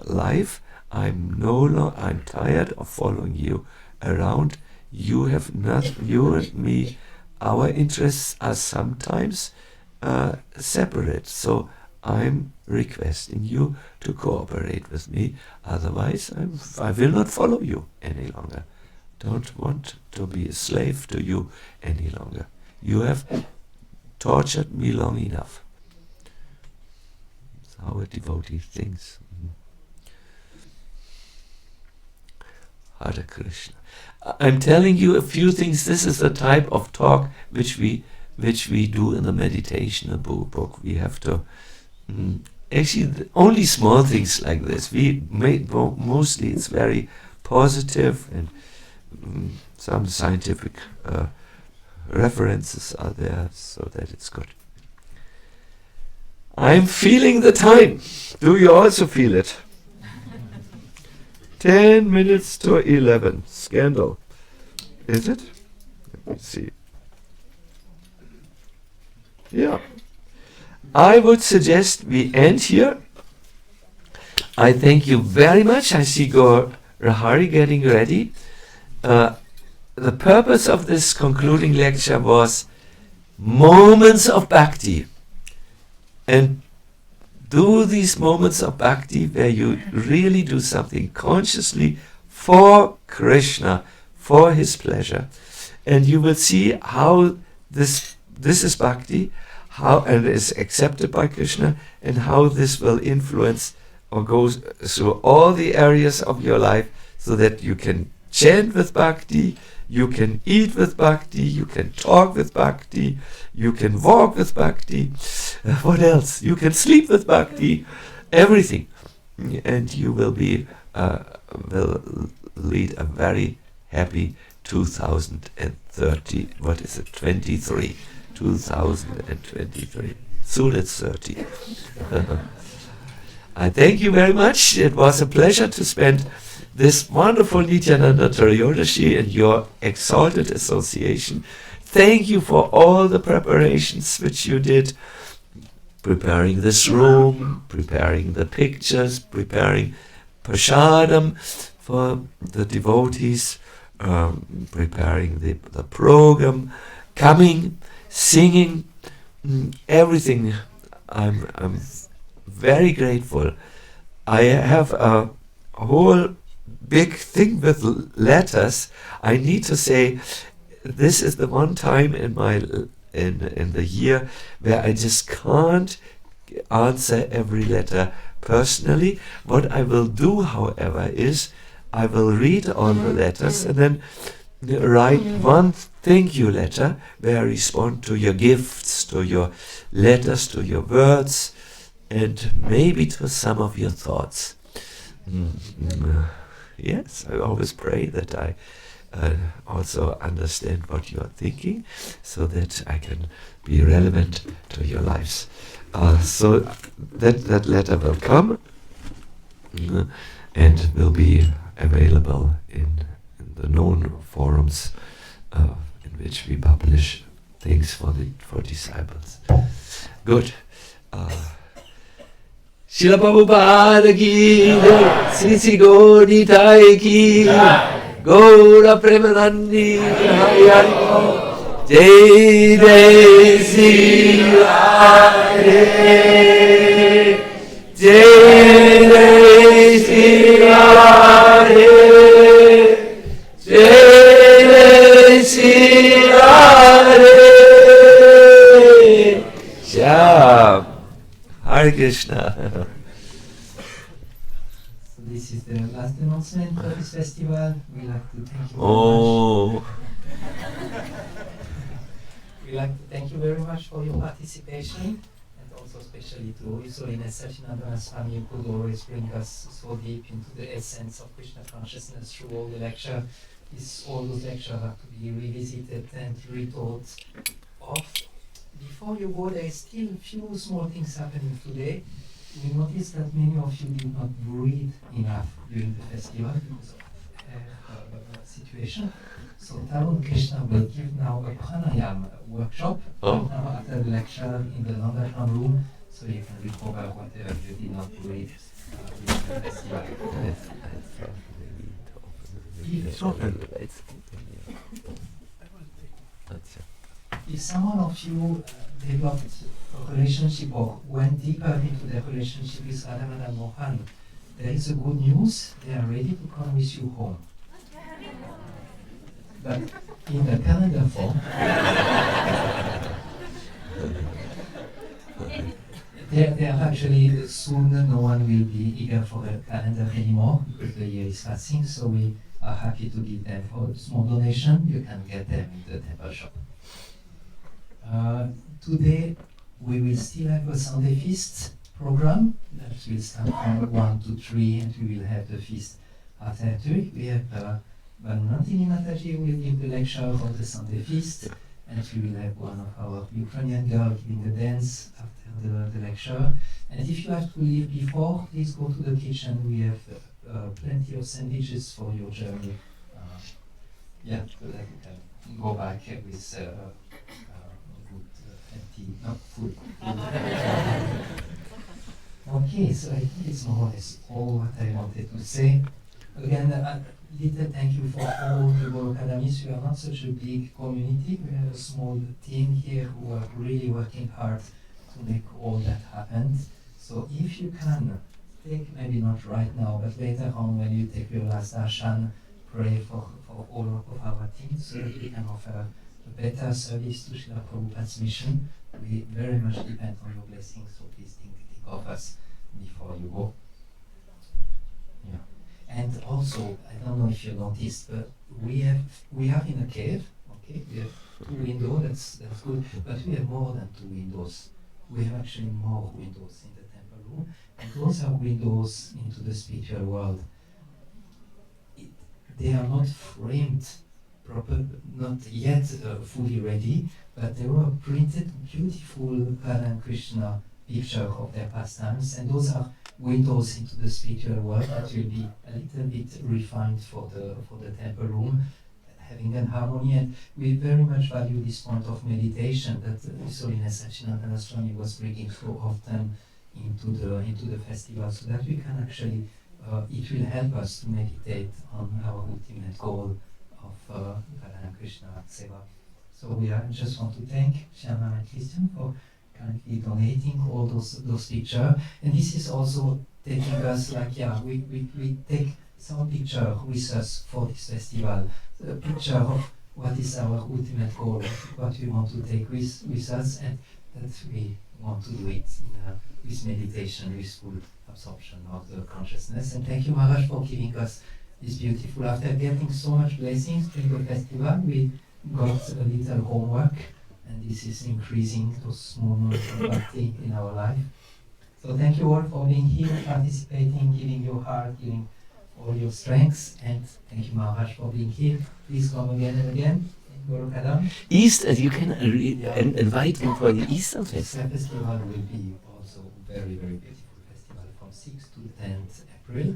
life. I'm tired of following you around. You and me, our interests are sometimes separate. So I'm requesting you to cooperate with me. Otherwise, I will not follow you any longer. Don't want to be a slave to you any longer. You have tortured me long enough. That's how a devotee thinks. Hare Krishna. I'm telling you a few things. This is the type of talk which we do in the meditation book. We have to Actually, only small things like this. We made mostly it's very positive, and some scientific references are there, so that it's good. I'm feeling the time. Do you also feel it? 10 minutes to 11. Scandal. Is it? Let me see. Yeah. I would suggest we end here. I thank you very much. I see Gaur Rahari getting ready. The purpose of this concluding lecture was moments of bhakti. And do these moments of bhakti where you really do something consciously for Krishna, for his pleasure. And you will see how this is bhakti, how and is accepted by Krishna, and how this will influence or goes through all the areas of your life, so that you can chant with bhakti, you can eat with bhakti, you can talk with bhakti, you can walk with bhakti. What else? You can sleep with bhakti. Everything, and you will lead a very happy 2030. What is it? 23. 2023. Soon it's 30. I thank you very much. It was a pleasure to spend this wonderful Nityananda Trayodashi in your exalted association. Thank you for all the preparations which you did, preparing this room, preparing the pictures, preparing prasadam for the devotees, preparing the program, coming, singing, everything. I'm very grateful. I have a whole big thing with letters. I need to say, this is the one time in the year where I just can't answer every letter personally. What I will do, however, is I will read all the letters and then write one thank you letter where I respond to your gifts, to your letters, to your words, and maybe to some of your thoughts. Yes, I always pray that I also understand what you are thinking, so that I can be relevant to your lives. So that letter will come and will be available in the known forums in which we publish things for disciples. Good. Srila Prabhupada ki jai, Sri Sri Gaur Nitai ki jai, Gaura Premanandi Hari Hari Bol, Jai Jai Sri Radhe, Jai Jai Sri Radhe, Jai Jai Sri Radhe. Shyam. Hare Krishna. So this is the last announcement for this festival. We'd like to thank you very Oh. much. We'd like to thank you very much for your participation, and also especially to His Holiness Nityananda Swami, who could always bring us so deep into the essence of Krishna consciousness through all the lecture. All those lectures have to be revisited and rethought of. Before you go, there is still a few small things happening today. We noticed that many of you did not breathe enough during the festival because of situation. So Tarun Krishna will give now a pranayama workshop now after the lecture in the Nandakam room, so you can recover whatever you did not breathe during the festival. If someone of you developed a relationship or went deeper into their relationship with Radharani and Mohan, there is a good news. They are ready to come with you home. But in the calendar form, they are actually soon no one will be eager for a calendar anymore because the year is passing, so we are happy to give them for a small donation. You can get them in the temple shop. Today we will still have a Sunday feast program that will start from 1 to 3, and we will have the feast after 3. We have Valentini Nataji who will give the lecture on the Sunday feast, and we will have one of our Ukrainian girls giving the dance after the lecture. And if you have to leave before, please go to the kitchen. We have plenty of sandwiches for your journey. So that you can go back with good empty, not food. Okay, so I think it's more or less all what I wanted to say. Again, little thank you for all the World Academies. We are not such a big community. We have a small team here who are really working hard to make all that happen. So if you can, take, maybe not right now, but later on when you take your last darshan, pray for all of our teams so that we can offer a better service to Srila Prabhupada's mission. We very much depend on your blessings, so please think of us before you go. Yeah. And also, I don't know if you noticed, but we have in a cave, okay, we have 2 windows, that's good, but we have more than 2 windows. We have actually more windows in the temple room, and those are windows into the spiritual world. They are not framed proper, not yet fully ready, but they were printed beautiful Radha and Krishna picture of their pastimes, and those are windows into the spiritual world that will be a little bit refined for the temple room, having an harmony. And we very much value this point of meditation that His Holiness Nityananda Swami was bringing so often into the festival, so that we can actually it will help us to meditate on our ultimate goal of Radha and Krishna Seva. So I just want to thank Shyama and Christian for kindly donating all those pictures. And this is also taking us we take some picture with us for this festival. A picture of what is our ultimate goal, what we want to take with us, and that we want to do it with meditation, with full absorption of the consciousness. And thank you, Maharaj, for giving us this beautiful. After getting so much blessings during the festival, we got a little homework, and this is increasing those moments of bhakti in our life. So thank you all for being here, participating, giving your heart, giving all your strengths, and thank you, Maharaj, for being here. Please come again and again. Easter, you can invite him for the Easter festival. The festival will be also very, very beautiful festival from 6th to 10th April.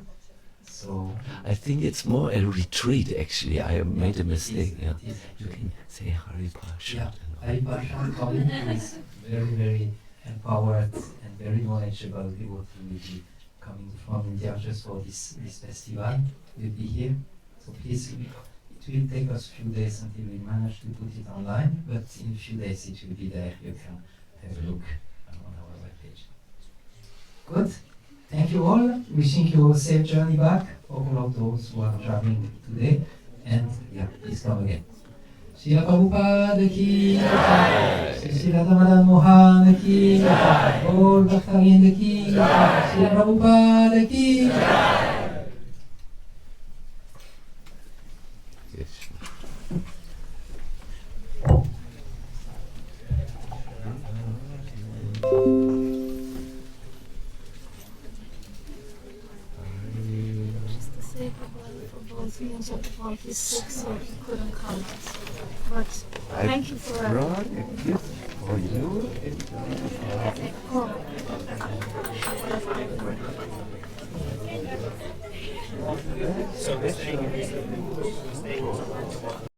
So I think it's more a retreat actually. I made a mistake. It is You can say Hari Pasha. Yeah, Hari Pasha community is very, very empowered and very knowledgeable devotee will be coming from India just for this festival. Will be here. So please, it will take us a few days until we manage to put it online, but in a few days it will be there. You can have a look on our webpage. Good. Thank you all. Wishing you a safe journey back for all of those who are traveling today. And please come again. Srila Prabhupada ki jai. Srila Madan Mohan ki jai. All Bhaktavrinda ki jai. Srila Prabhupada ki jai. Feelings of the fault is sick, so he couldn't come. But thank you for brought a gift for you. Oh.